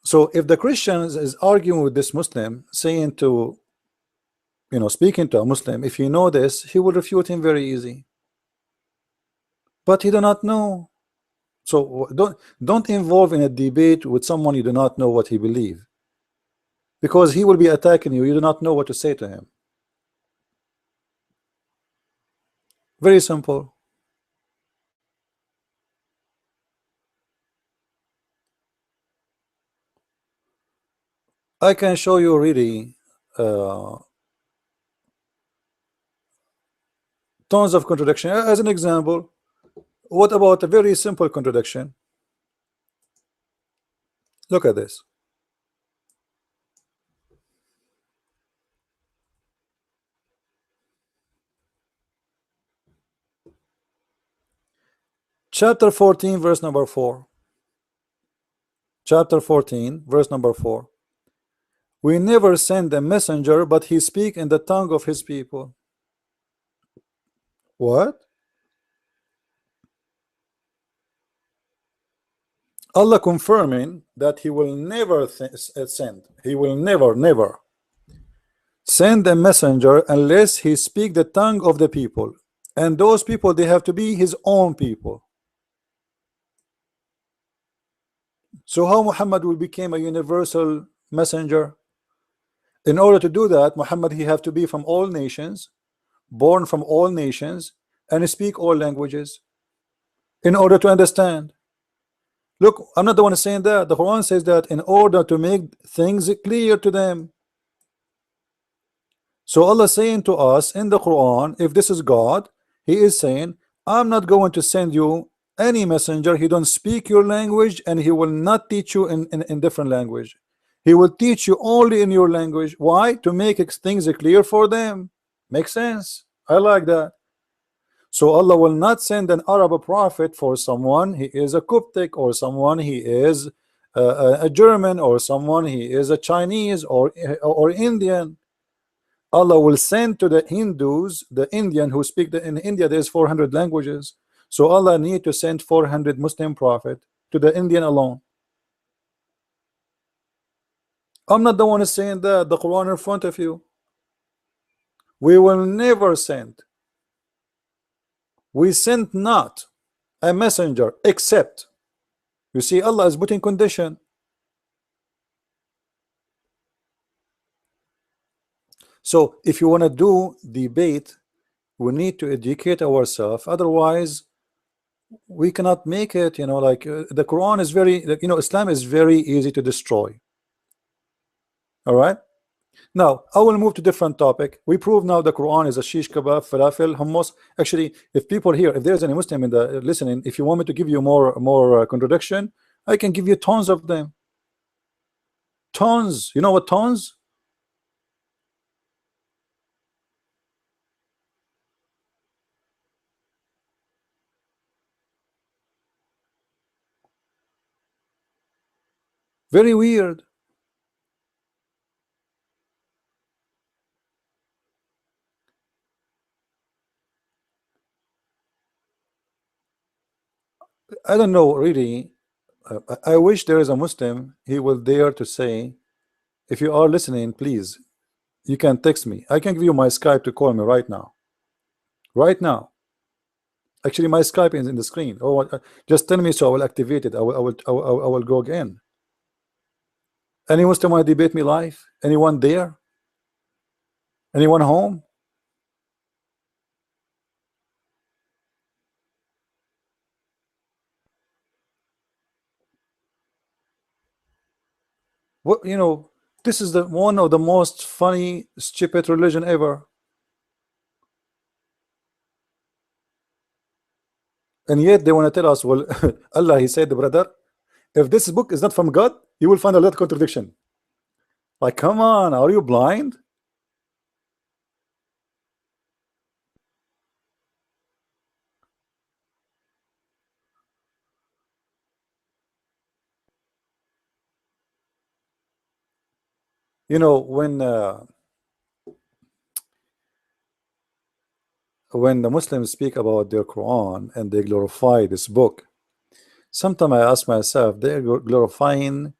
So if the Christians is arguing with this Muslim, saying to, speaking to a Muslim, if you know this, he will refute him very easy. But he do not know. So don't involve in a debate with someone you do not know what he believes, because he will be attacking you. You do not know what to say to him. Very simple. I can show you really tons of contradiction. As an example, what about a very simple contradiction? Look at this. Chapter 14, verse number 4. Chapter 14, verse number 4. We never send a messenger, but he speak in the tongue of his people. What? Allah confirming that he will never send. He will never send a messenger unless he speak the tongue of the people, and those people, they have to be his own people. So how Muhammad will become a universal messenger? In order to do that, Muhammad, he have to be from all nations, born from all nations, and speak all languages in order to understand. Look, I'm not the one saying that. The Quran says that in order to make things clear to them. So Allah saying to us in the Quran, if this is God, he is saying, I'm not going to send you any messenger. He don't speak your language, and he will not teach you in different language. He will teach you only in your language. Why? To make things clear for them. Makes sense. I like that. So Allah will not send an Arab prophet for someone he is a Coptic, or someone he is a German, or someone he is a Chinese or Indian. Allah will send to the Hindus, the Indian who speak in India there's 400 languages. So Allah need to send 400 Muslim prophet to the Indian alone. I'm not the one saying that. The Quran in front of you. We will never send. We sent not a messenger except, you see, Allah is putting condition. So if you want to do debate, we need to educate ourselves. Otherwise, we cannot make it. You know, like the Quran is very, you know, Islam is very easy to destroy. All right. Now I will move to different topic. We prove now the Quran is a shish kebab, falafel, hummus. Actually, if people here, if there's any Muslim in the listening, if you want me to give you more contradiction, I can give you tons of them. Tons. You know what tons? Very weird. I don't know really. I wish there is a Muslim, he will dare to say, if you are listening, please, you can text me. I can give you my Skype to call me right now. Right now. Actually, my Skype is in the screen. Oh, just tell me so I will activate it. I will go again. Any Muslim want to debate me live? Anyone there? Anyone home? What, you know, this is the one of the most funny, stupid religion ever. And yet they want to tell us, well, Allah, he said, brother, if this book is not from God, you will find a lot of contradiction. Like, come on, are you blind? You know, when the Muslims speak about their Quran and they glorify this book, sometimes I ask myself, they're glorifying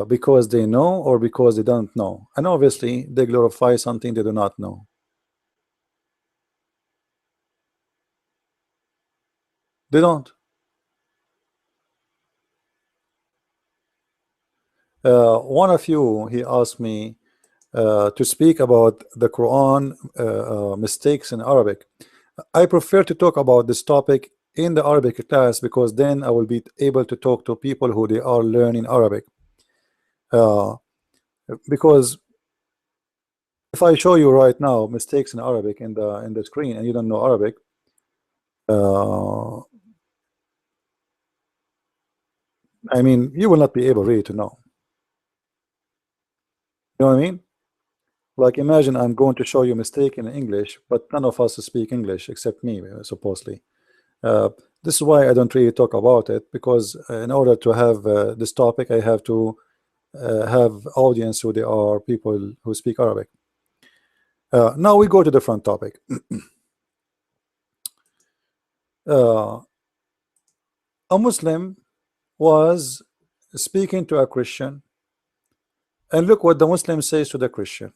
because they know or because they don't know. And obviously they glorify something they do not know. They don't. One of you, he asked me to speak about the Quran mistakes in Arabic. I prefer to talk about this topic in the Arabic class, because then I will be able to talk to people who they are learning Arabic. Because if I show you right now mistakes in Arabic in the screen and you don't know Arabic, I mean, you will not be able really to know. You know what I mean? Like, imagine I'm going to show you mistake in English, but none of us speak English except me, supposedly. This is why I don't really talk about it, because in order to have this topic, I have to have audience who they are people who speak Arabic. Now we go to different topic. Uh, a Muslim was speaking to a Christian, and look what the Muslim says to the Christian.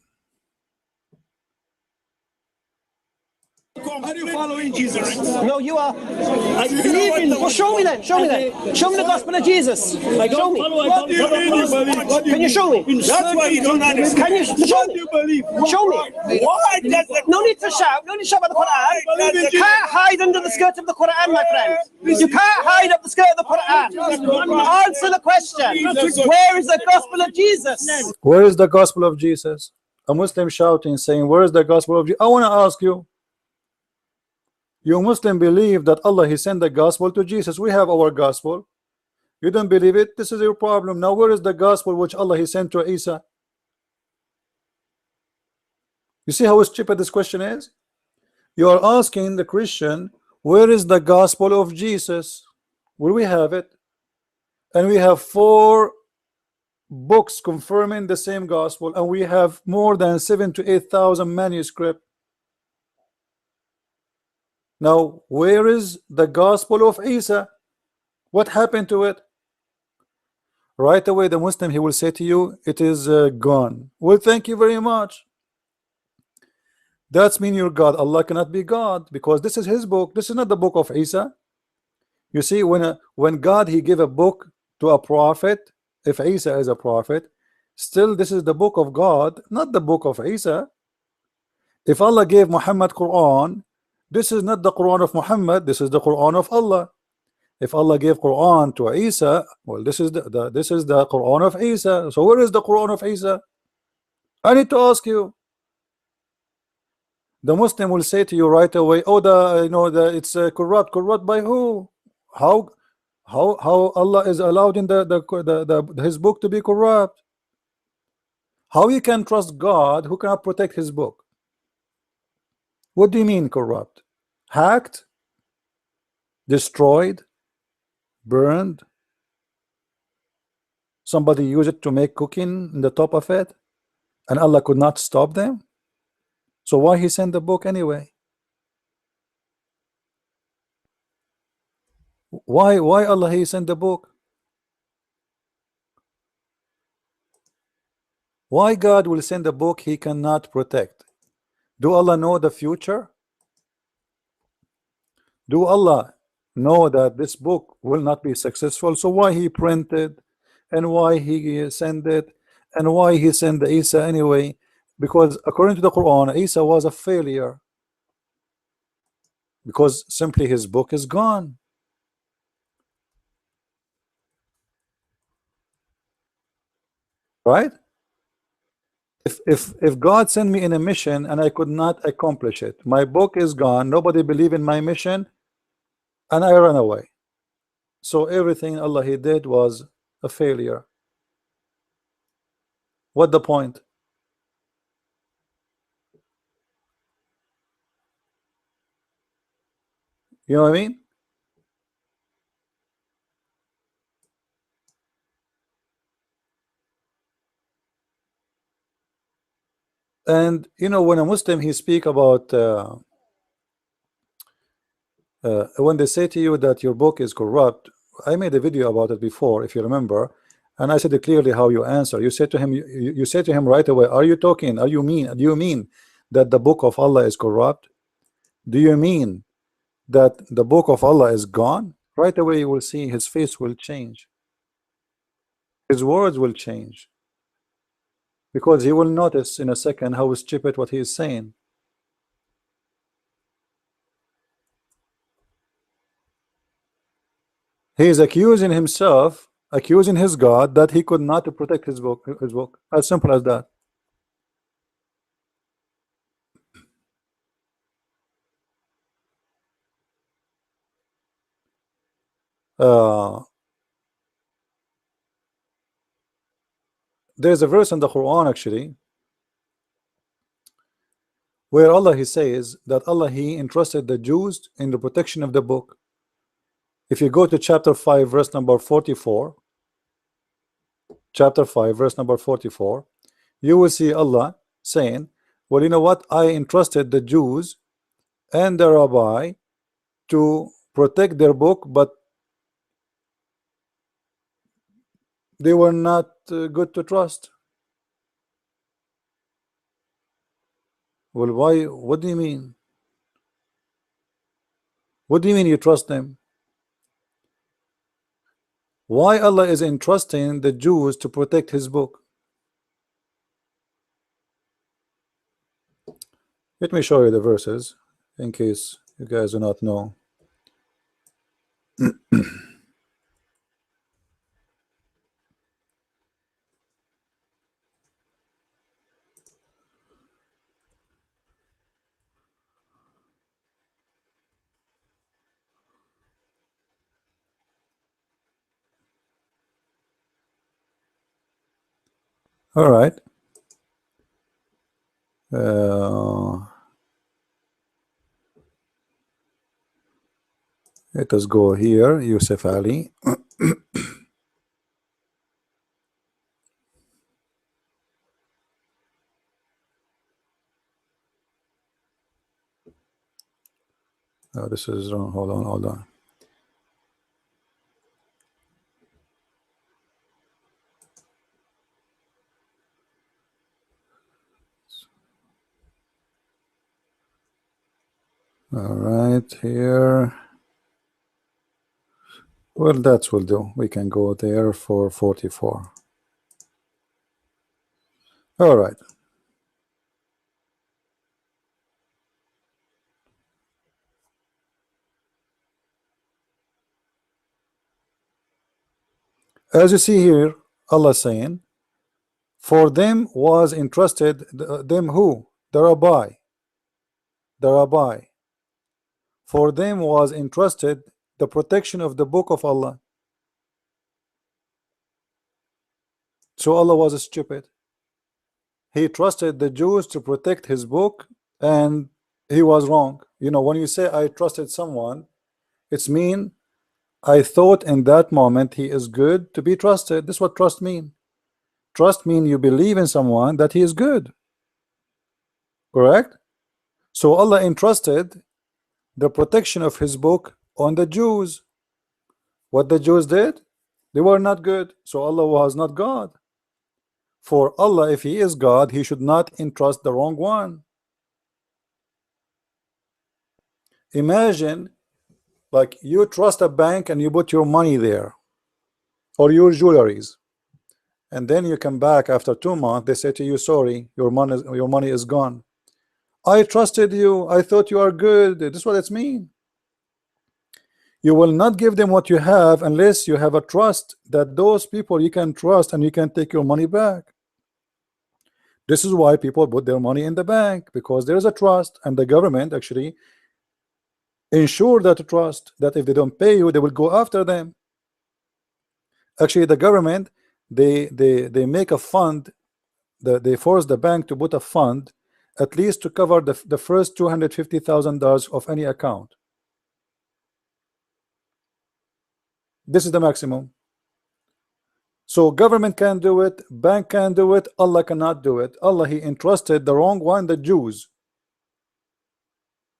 Are you following Jesus? No, you are. I believe in. Well, show me then. Show me then. Show me the gospel of Jesus. Show me. What do you mean you believe? What do Can you show me? That's why you don't understand. Can you show What do me? you believe? Show me. Why does it? No need to shout. No need to shout about the Quran. You can't hide under the skirt of the Quran, my friend. You can't hide up the skirt of the Quran. Answer the question. Where is the gospel of Jesus? Where is the gospel of Jesus? A Muslim shouting, saying, where is the gospel of Jesus? I want to ask you, you Muslim believe that Allah He sent the gospel to Jesus. We have our gospel. You don't believe it? This is your problem. Now where is the gospel which Allah He sent to Isa? You see how stupid this question is? You are asking the Christian, where is the gospel of Jesus? Where we have it? And we have 4 books confirming the same gospel, and we have more than 7,000 to 8,000 manuscripts. Now, where is the gospel of Isa? What happened to it? Right away, the Muslim, he will say to you, it is gone. Well, thank you very much. That's mean you're God. Allah cannot be God, because this is His book. This is not the book of Isa. You see, when God He gave a book to a prophet, if Isa is a prophet, still this is the book of God, not the book of Isa. If Allah gave Muhammad Quran, this is not the Quran of Muhammad, this is the Quran of Allah. If Allah gave Quran to Isa, well, this is the Quran of Isa. So where is the Quran of Isa? I need to ask you. The Muslim will say to you right away, oh, it's corrupt. Corrupt by who? How Allah is allowed in His book to be corrupt? How you can trust God who cannot protect His book? What do you mean corrupt? Hacked? Destroyed? Burned? Somebody used it to make cooking in the top of it, and Allah could not stop them? So why He sent the book anyway? Why Allah He sent the book? Why God will send a book He cannot protect? Do Allah know the future? Do Allah know that this book will not be successful? So why He printed, and why He sent it, and why He sent the Isa anyway? Because according to the Quran, Isa was a failure, because simply his book is gone. Right? If God sent me in a mission and I could not accomplish it, my book is gone, nobody believe in my mission, and I ran away. So everything Allah He did was a failure. What the point? You know what I mean? And you know, when a Muslim he speak about when they say to you that your book is corrupt, I made a video about it before, if you remember, and I said it clearly how you answer. You said to him, you said to him right away, are you talking? Are you mean? Do you mean that the book of Allah is corrupt? Do you mean that the book of Allah is gone? Right away you will see his face will change, his words will change, because he will notice in a second how stupid what he is saying. He is accusing himself, accusing his God that he could not protect his book. As simple as that. There's a verse in the Quran actually where Allah He says that Allah He entrusted the Jews in the protection of the book. If you go to chapter 5 verse number 44, chapter 5 verse number 44, you will see Allah saying, well, you know what, I entrusted the Jews and the rabbi to protect their book, but they were not good to trust. Well, why? What do you mean? What do you mean you trust them? Why Allah is entrusting the Jews to protect his book? Let me show you the verses in case you guys do not know. All right. Let us go here. Yusuf Ali. Oh, this is wrong. Hold on, hold on. All right, here. Well, that will do. We can go there for 44. All right. As you see here, Allah saying, for them was entrusted, them who? The rabbi. The rabbi. For them was entrusted the protection of the book of Allah. So Allah was stupid. He trusted the Jews to protect his book, and he was wrong. You know, when you say I trusted someone, it's mean I thought in that moment he is good to be trusted. This is what trust mean. Trust mean you believe in someone that he is good. Correct? So Allah entrusted the protection of his book on the Jews. What the Jews did? They were not good. So Allah was not God. For Allah, if he is God, he should not entrust the wrong one. Imagine, like, you trust a bank and you put your money there, or your jewelries, and then you come back after 2 months, they say to you, sorry, your money is gone. I trusted you, I thought you are good. This is what it means. You will not give them what you have unless you have a trust that those people you can trust and you can take your money back. This is why people put their money in the bank, because there is a trust, and the government actually ensure that trust, that if they don't pay you, they will go after them. Actually, the government, they make a fund, they force the bank to put a fund at least to cover the first $250,000 of any account. This is the maximum. So government can do it, bank can do it, Allah cannot do it. Allah, he entrusted the wrong one, the Jews.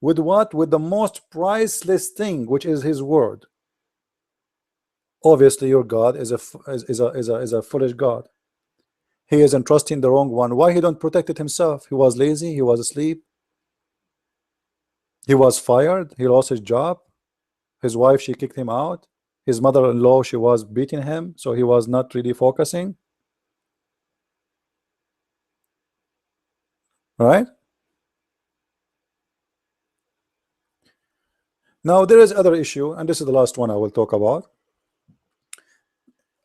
With what? With the most priceless thing, which is his word. Obviously your God is a foolish God. He is entrusting the wrong one. Why he don't protect it himself? He was lazy, he was asleep, he was fired, he lost his job, his wife, she kicked him out, his mother-in-law, she was beating him, so he was not really focusing. Right? Now there is other issue, and this is the last one I will talk about.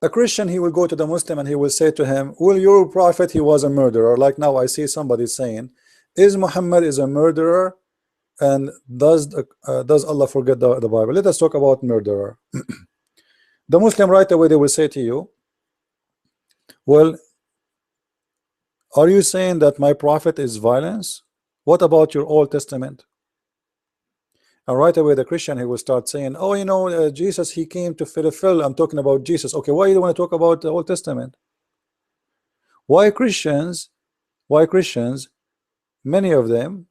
A Christian, he will go to the Muslim and he will say to him, well, your prophet, he was a murderer. Like now I see somebody saying, is Muhammad is a murderer, and does Allah forget the Bible? Let us talk about murderer. The Muslim right away, they will say to you, well, are you saying that my prophet is violence? What about your Old Testament? And right away the Christian, he will start saying, oh, you know, Jesus, he came to fulfill. I'm talking about Jesus. Okay, why you don't want to talk about the Old Testament? Why Christians, many of them,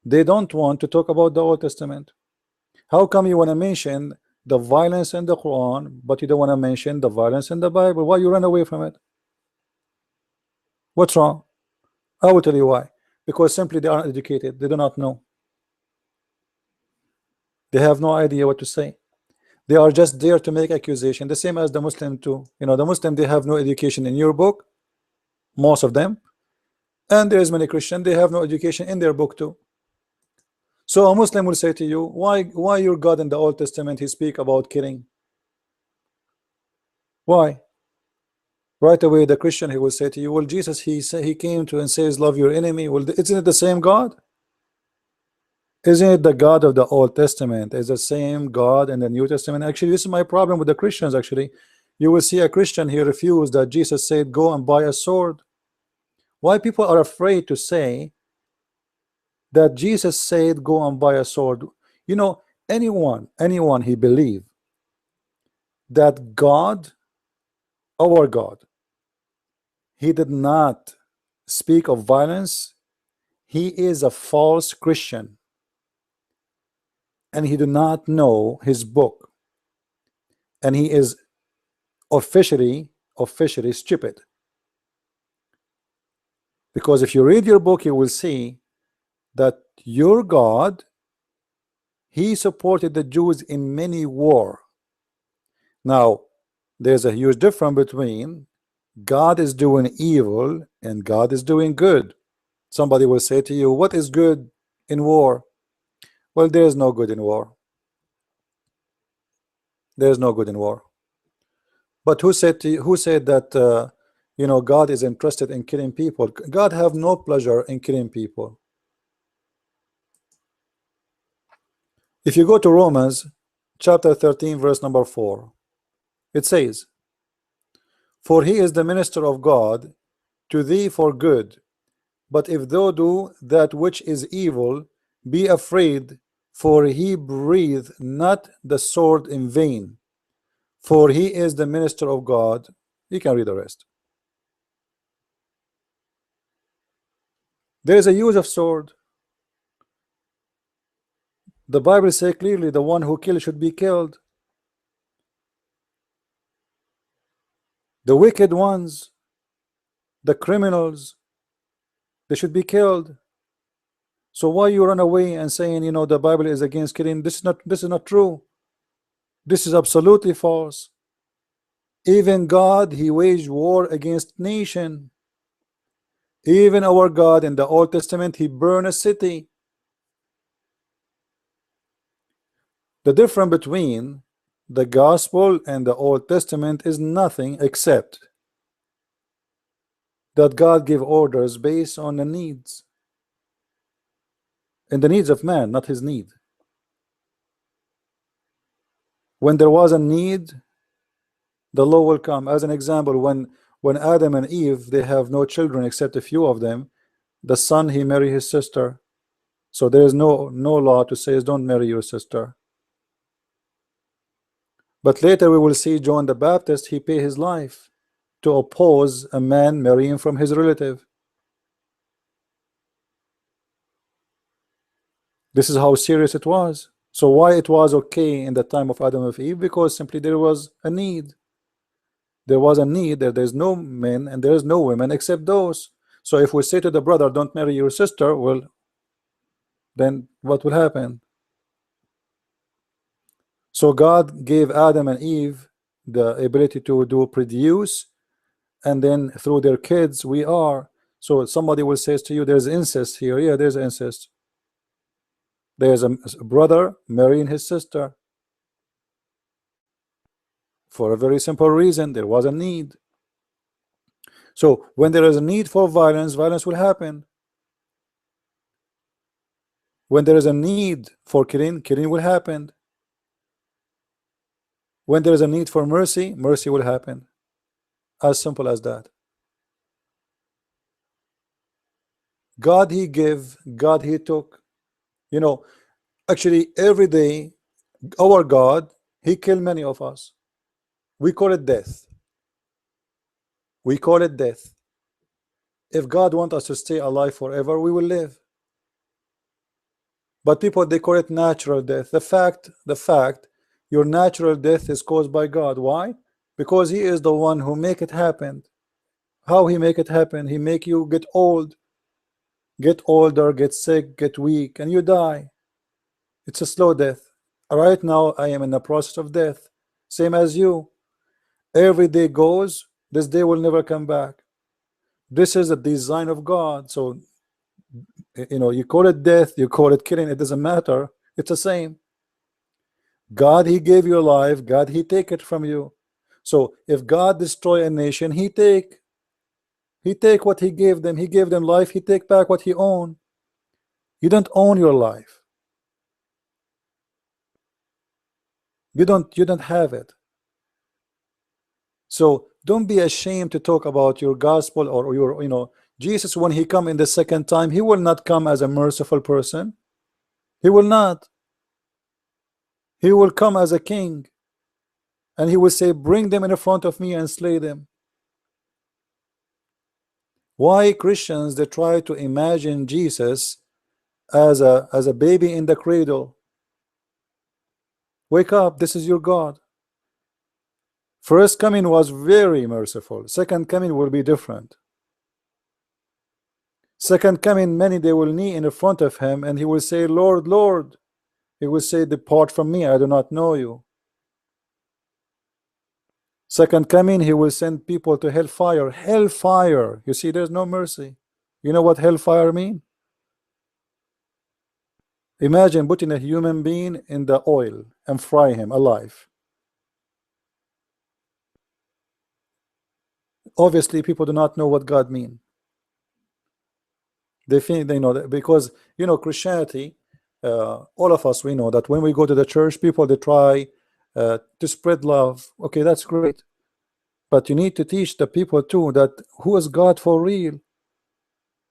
they don't want to talk about the Old Testament? How come you want to mention the violence in the Quran, but you don't want to mention the violence in the Bible? Why you run away from it? What's wrong? I will tell you why. Because simply they aren't educated. They do not know. They have no idea what to say. They are just there to make accusation. The same as the Muslim too. You know, the Muslim, they have no education in your book, most of them. And there is many Christian, they have no education in their book too. So a Muslim will say to you, why your God in the Old Testament, he speak about killing? Why? Right away the Christian, he will say to you, well, Jesus, he came to and says love your enemy. Well, isn't it the same God? Isn't it the God of the Old Testament is the same God in the New Testament? Actually, this is my problem with the Christians. Actually, you will see a Christian, he refused that Jesus said go and buy a sword. Why people are afraid to say that Jesus said go and buy a sword? You know, anyone he believe that God, our God, he did not speak of violence, he is a false Christian, and he do not know his book, and he is officially stupid. Because if you read your book, you will see that your God, he supported the Jews in many war. Now there's a huge difference between God is doing evil and God is doing good. Somebody will say to you, what is good in war? Well, there is no good in war. There is no good in war. But who said that you know, God is interested in killing people? God have no pleasure in killing people. If you go to Romans chapter 13 verse number 4, it says, for he is the minister of God to thee for good, but if thou do that which is evil, be afraid, for he breathed not the sword in vain, for he is the minister of God. You can read the rest. There is a use of sword. The Bible says clearly the one who kills should be killed. The wicked ones, the criminals, they should be killed. So why you run away and saying, you know, the Bible is against killing? This is not true. This is absolutely false. Even God, he waged war against nation. Even our God in the Old Testament, he burned a city. The difference between the gospel and the Old Testament is nothing except that God gave orders based on the needs, and the needs of man, not his need. When there was a need, the law will come. As an example, when Adam and Eve, they have no children except a few of them, the son, he married his sister. So there is no law to say don't marry your sister. But later we will see John the Baptist, he paid his life to oppose a man marrying from his relative. This is how serious it was. So why it was okay in the time of Adam and Eve? Because simply there was a need. There was a need that there's no men and there's no women except those. So if we say to the brother, don't marry your sister, well, then what will happen? So God gave Adam and Eve the ability to produce, and then through their kids we are. So somebody will say to you, there's incest here. Yeah, there's incest. There's a brother marrying his sister for a very simple reason. There was a need. So when there is a need for violence, violence will happen. When there is a need for killing, killing will happen. When there is a need for mercy, mercy will happen. As simple as that. God he give, God he took. You know, actually every day our God, he killed many of us. We call it death. We call it death. If God wants us to stay alive forever, we will live. But people, they call it natural death. The fact your natural death is caused by God. Why? Because he is the one who make it happen. How he make it happen? He make you get old, get older, get sick, get weak, and you die. It's a slow death. Right now I am in the process of death, same as you. Every day goes, this day will never come back. This is a design of God. So you call it death, you call it killing, it doesn't matter. It's the same. God, he gave you life. God, he take it from you. So if God destroy a nation, he take what he gave them. He gave them life. He take back what he owned. You don't own your life. You don't have it. So don't be ashamed to talk about your gospel or your Jesus. When he come in the second time, he will not come as a merciful person. He will not. He will come as a king, and he will say, bring them in front of me and slay them. Why Christians, they try to imagine Jesus as a baby in the cradle? Wake up, this is your God. First coming was very merciful. Second coming will be different. Second coming, many they will kneel in front of him, and he will say, Lord, Lord. He will say, depart from me, I do not know you. Second coming, he will send people to hellfire. Hellfire. You see, there's no mercy. You know what hellfire mean? Imagine putting a human being in the oil and fry him alive. Obviously, people do not know what God mean. They think they know that because Christianity. All of us, we know that when we go to the church, people, they try to spread love. Okay, that's great, but you need to teach the people too that who is God for real.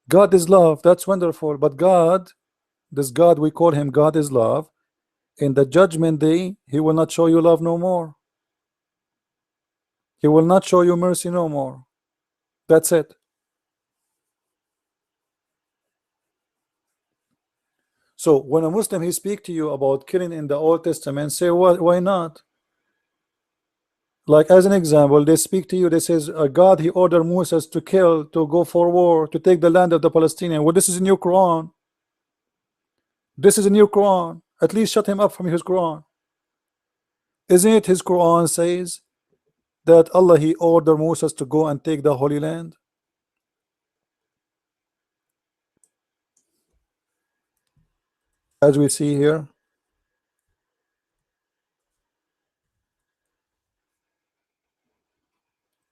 God is love. That's wonderful. But God, this God, we call him God is love. In the judgment day, he will not show you love no more. He will not show you mercy no more. That's it. So when a Muslim, he speak to you about killing in the Old Testament, say, what? Why not? Like as an example, they speak to you. They says, God, he ordered Moses to kill, to go for war, to take the land of the Palestinians. Well, this is in your Quran. This is in your Quran. At least shut him up from his Quran. Isn't it his Quran says that Allah, he ordered Moses to go and take the Holy Land? As we see here.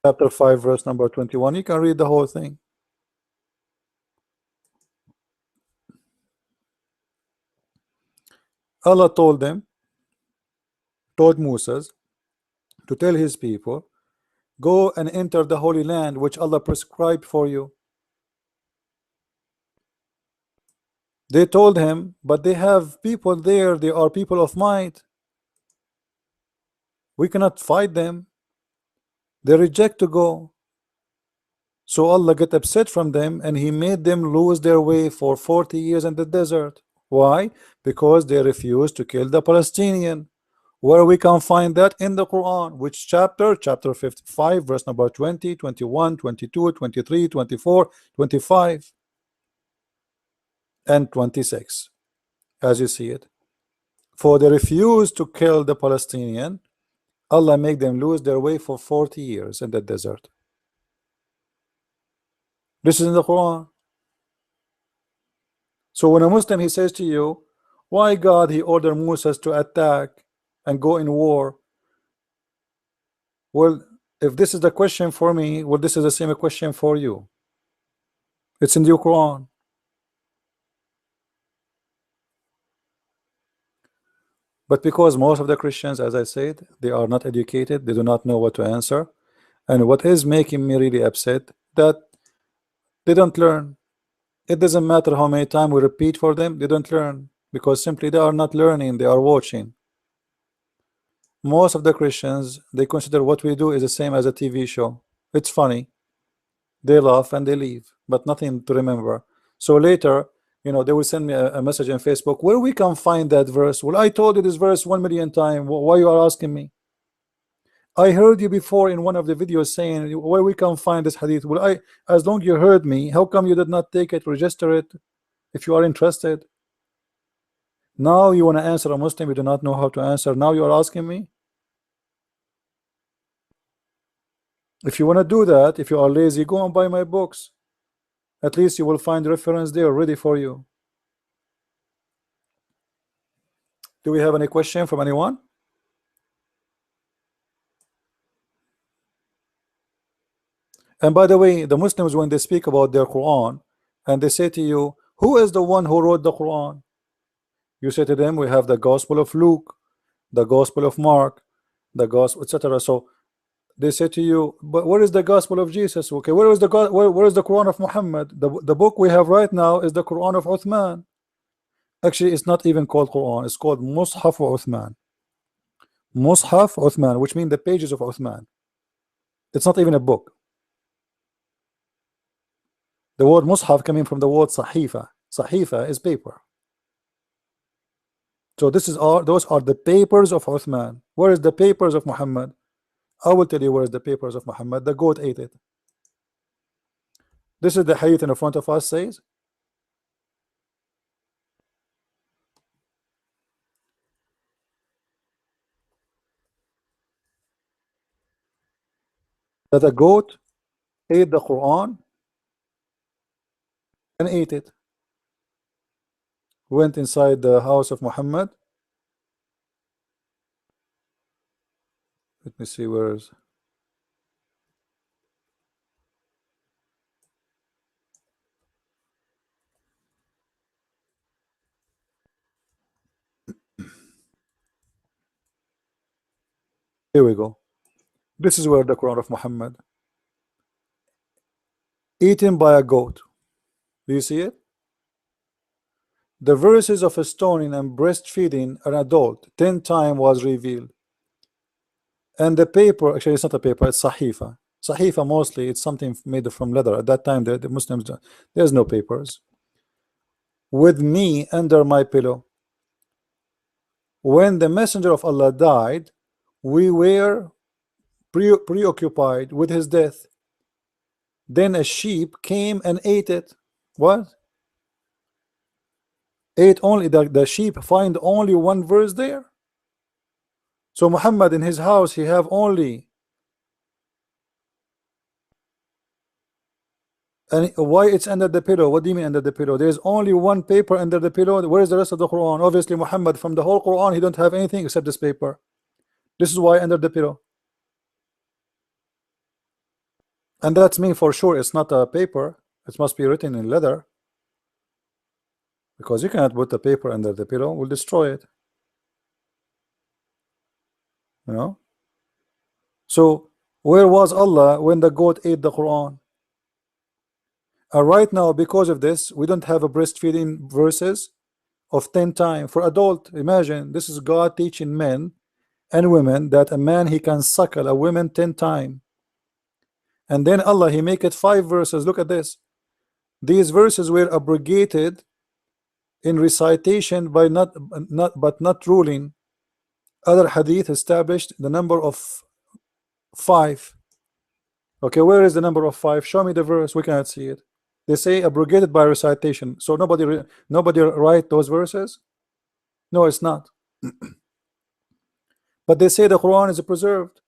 Chapter 5, verse number 21. You can read the whole thing. Allah told Moses to tell his people, go and enter the Holy Land which Allah prescribed for you. They told him, but they have people there, they are people of might. We cannot fight them. They reject to go. So Allah get upset from them, and he made them lose their way for 40 years in the desert. Why? Because they refused to kill the Palestinian. Where we can find that in the Quran. Which chapter? Chapter 55, verse number 20, 21, 22, 23, 24, 25 and 26, as you see it. For they refused to kill the Palestinian, Allah make them lose their way for 40 years in the desert. This is in the Quran. So when a Muslim, he says to you, why God, he ordered Moses to attack and go in war? Well, if this is the question for me, well, this is the same question for you. It's in the Quran. But because most of the Christians, as I said, they are not educated, they do not know what to answer. And what is making me really upset, that they don't learn. It doesn't matter how many times we repeat for them, they don't learn, because simply they are not learning, they are watching. Most of the Christians, they consider what we do is the same as a TV show. It's funny. They laugh and they leave, but nothing to remember. So later, you know, they will send me a message on Facebook where we can find that verse. Well, I told you this verse 1,000,000 times. Why you are asking me? I heard you before in one of the videos saying where we can find this hadith. Well, as long you heard me, how come you did not take it, register it, if you are interested? Now you want to answer a Muslim you do not know how to answer. Now you are asking me. If you want to do that, if you are lazy, go and buy my books. At least you will find reference there ready for you. Do we have any question from anyone? And by the way, the Muslims, when they speak about their Quran and they say to you, who is the one who wrote the Quran? You say to them, we have the Gospel of Luke, the Gospel of Mark, the Gospel, etc. So they say to you, but where is the Gospel of Jesus? Okay, where is the where is the Quran of Muhammad? The book we have right now is the Quran of Uthman. Actually, it's not even called Quran, it's called Mushaf Uthman. Mushaf Uthman, which means the pages of Uthman. It's not even a book. The word Mushaf coming from the word Sahifa. Sahifa is paper. So this is all, those are the papers of Uthman. Where is the papers of Muhammad? I will tell you where is the papers of Muhammad. The goat ate it. This is the hadith in front of us says, that a goat ate the Quran and ate it. Went inside the house of Muhammad. Let me see where is. Here we go. This is where the Quran of Muhammad, eaten by a goat. Do you see it? The verses of stoning and breastfeeding an adult 10 times was revealed. And the paper, actually it's not a paper, it's Sahifa. Sahifa mostly it's something made from leather. At that time the Muslims, there's no papers. With me under my pillow. When the Messenger of Allah died, we were preoccupied with his death. Then a sheep came and ate it. What? Ate only the sheep find only one verse there. So Muhammad in his house he have only, and why it's under the pillow? What do you mean under the pillow? There's only one paper under the pillow. Where is the rest of the Quran? Obviously Muhammad from the whole Quran he don't have anything except this paper. This is why under the pillow. And that's mean for sure it's not a paper. It must be written in leather. Because you cannot put the paper under the pillow, will destroy it. You know? So where was Allah when the goat ate the Quran? Right now because of this we don't have a breastfeeding verses of 10 times for adult. Imagine this is God teaching men and women that a man he can suckle a woman 10 times. And then Allah he make it 5 verses. Look at this. These verses were abrogated in recitation by not ruling. Other hadith established the number of 5. Okay, where is the number of 5? Show me the verse. We cannot see it. They say abrogated by recitation. So nobody write those verses. No, it's not. But they say the Quran is preserved.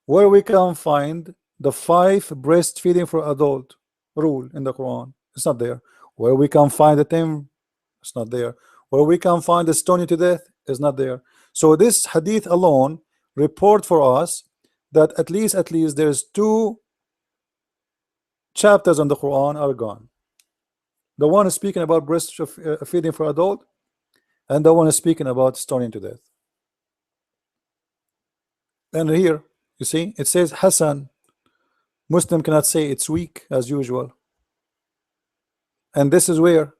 Where we can find the 5 breastfeeding for adult rule in the Quran? It's not there. Where we can find the 10, it's not there. Where we can find the stoning to death, is not there. So this hadith alone report for us that at least there's 2 chapters on the Quran are gone. The one is speaking about breastfeeding for adult, and the one is speaking about stoning to death. And here you see it says Hassan. Muslim cannot say it's weak as usual. And this is where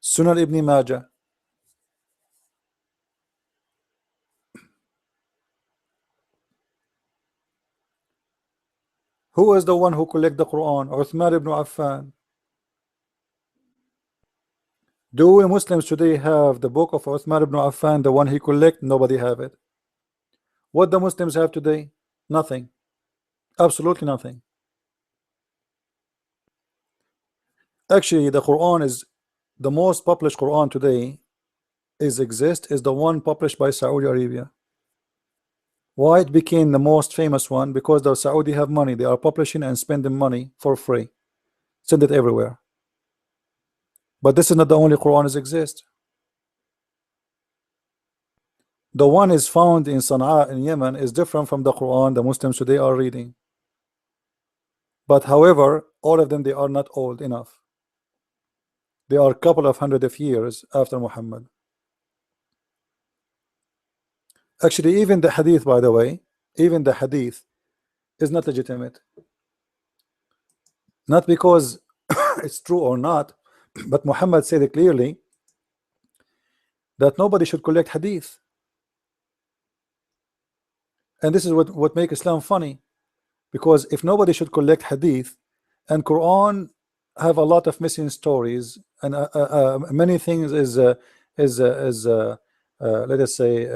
Sunan Ibn Majah. Who is the one who collect the Quran? Uthman ibn Affan. Do we Muslims today have the book of Uthman ibn Affan, the one he collect? Nobody have it. What the Muslims have today? Nothing. Absolutely nothing. Actually, the Quran is the most published Quran today is the one published by Saudi Arabia. Why it became the most famous one? Because the Saudi have money. They are publishing and spending money for free. Send it everywhere. But this is not the only Quran that exists. The one is found in Sana'a in Yemen is different from the Quran the Muslims today are reading. But however, all of them, they are not old enough. They are a couple of hundred of years after Muhammad. Actually, even the hadith, by the way, even the hadith is not legitimate. Not because it's true or not, but Muhammad said it clearly that nobody should collect hadith. And this is what makes Islam funny, because if nobody should collect hadith, and Quran have a lot of missing stories, and many things is let us say,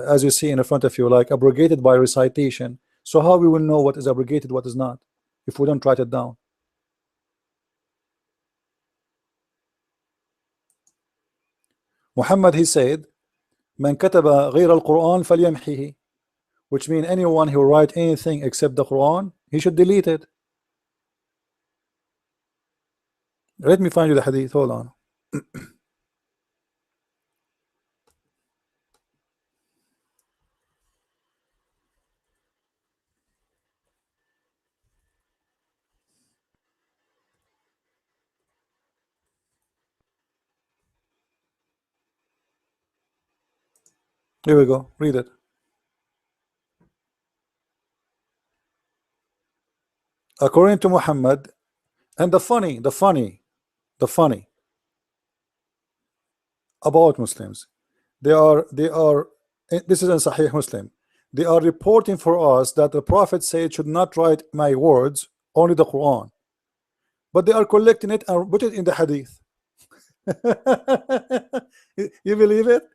as you see in front of you, like abrogated by recitation. So how we will know what is abrogated, what is not, if we don't write it down? Muhammad, he said, "Man kataba ghayra al-Quran falyamhihi," which means anyone who write anything except the Quran, he should delete it. Let me find you the hadith. Hold on. Here we go. Read it. According to Muhammad, and the funny about Muslims, they are this is in Sahih Muslim. They are reporting for us that the Prophet said, "Should not write my words, only the Quran," but they are collecting it and put it in the hadith. You believe it?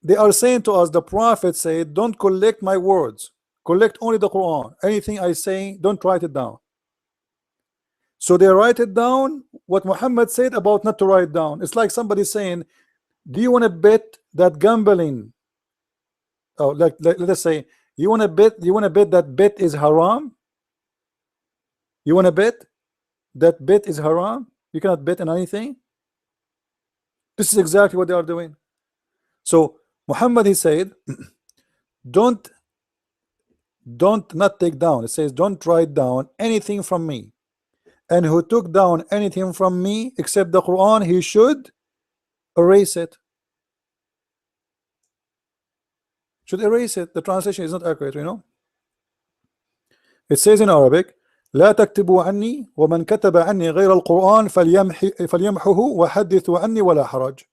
They are saying to us, the Prophet said, "Don't collect my words, collect only the Quran. Anything I say, don't write it down." So they write it down what Muhammad said about not to write down. It's like somebody saying, "Do you want to bet that gambling?" Oh, let us say you want to bet that bet is haram. You want to bet that bet is haram? You cannot bet on anything. This is exactly what they are doing. So Muhammad, he said, don't not take down. It says, "Don't write down anything from me. And who took down anything from me except the Quran, he should erase it." Should erase it. The translation is not accurate, you know. It says in Arabic, "لا تكتبوا عني ومن كتب عني غير القرآن فليمحه وحدثوا عني ولا حرج."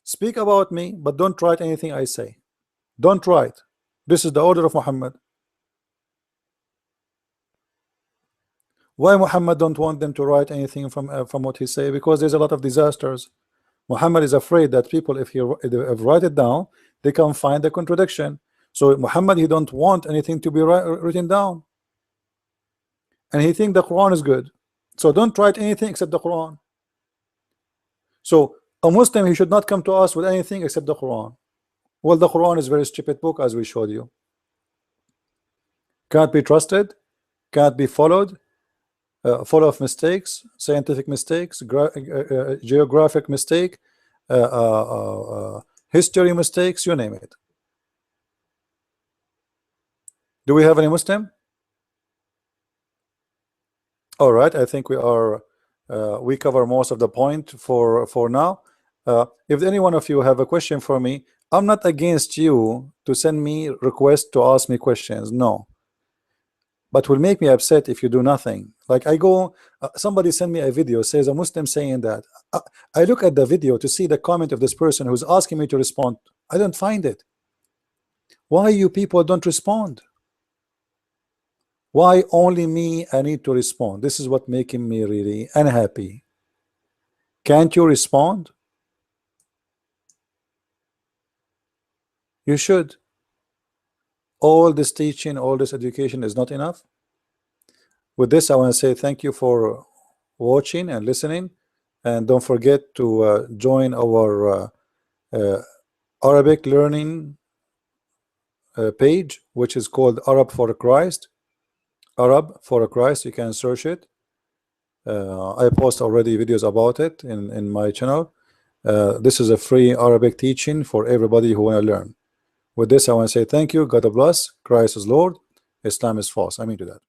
Speak about me, but don't write anything I say. Don't write. This is the order of Muhammad. Why Muhammad don't want them to write anything from what he say? Because there's a lot of disasters. Muhammad is afraid that people, if write it down, they can find the contradiction. So Muhammad, he don't want anything to be written down, and he think the Quran is good. So don't write anything except the Quran. So a Muslim, he should not come to us with anything except the Quran. Well, the Quran is a very stupid book, as we showed you. Can't be trusted, can't be followed, full of mistakes, scientific mistakes, geographic mistake, history mistakes, you name it. Do we have any Muslim? All right, I think we cover most of the point for now. If any one of you have a question for me, I'm not against you to send me requests to ask me questions, no, but will make me upset if you do nothing. Like I go, somebody send me a video, says a Muslim saying that. I look at the video to see the comment of this person who's asking me to respond. I don't find it. Why you people don't respond? Why only me I need to respond? This is what making me really unhappy. Can't you respond? You should. All this teaching, all this education is not enough. With this, I want to say thank you for watching and listening, and don't forget to join our Arabic learning page, which is called Arab for Christ. Arab for Christ, you can search it. I post already videos about it in my channel. This is a free Arabic teaching for everybody who want to learn. With this, I want to say thank you. God bless. Christ is Lord. Islam is false. I mean to that.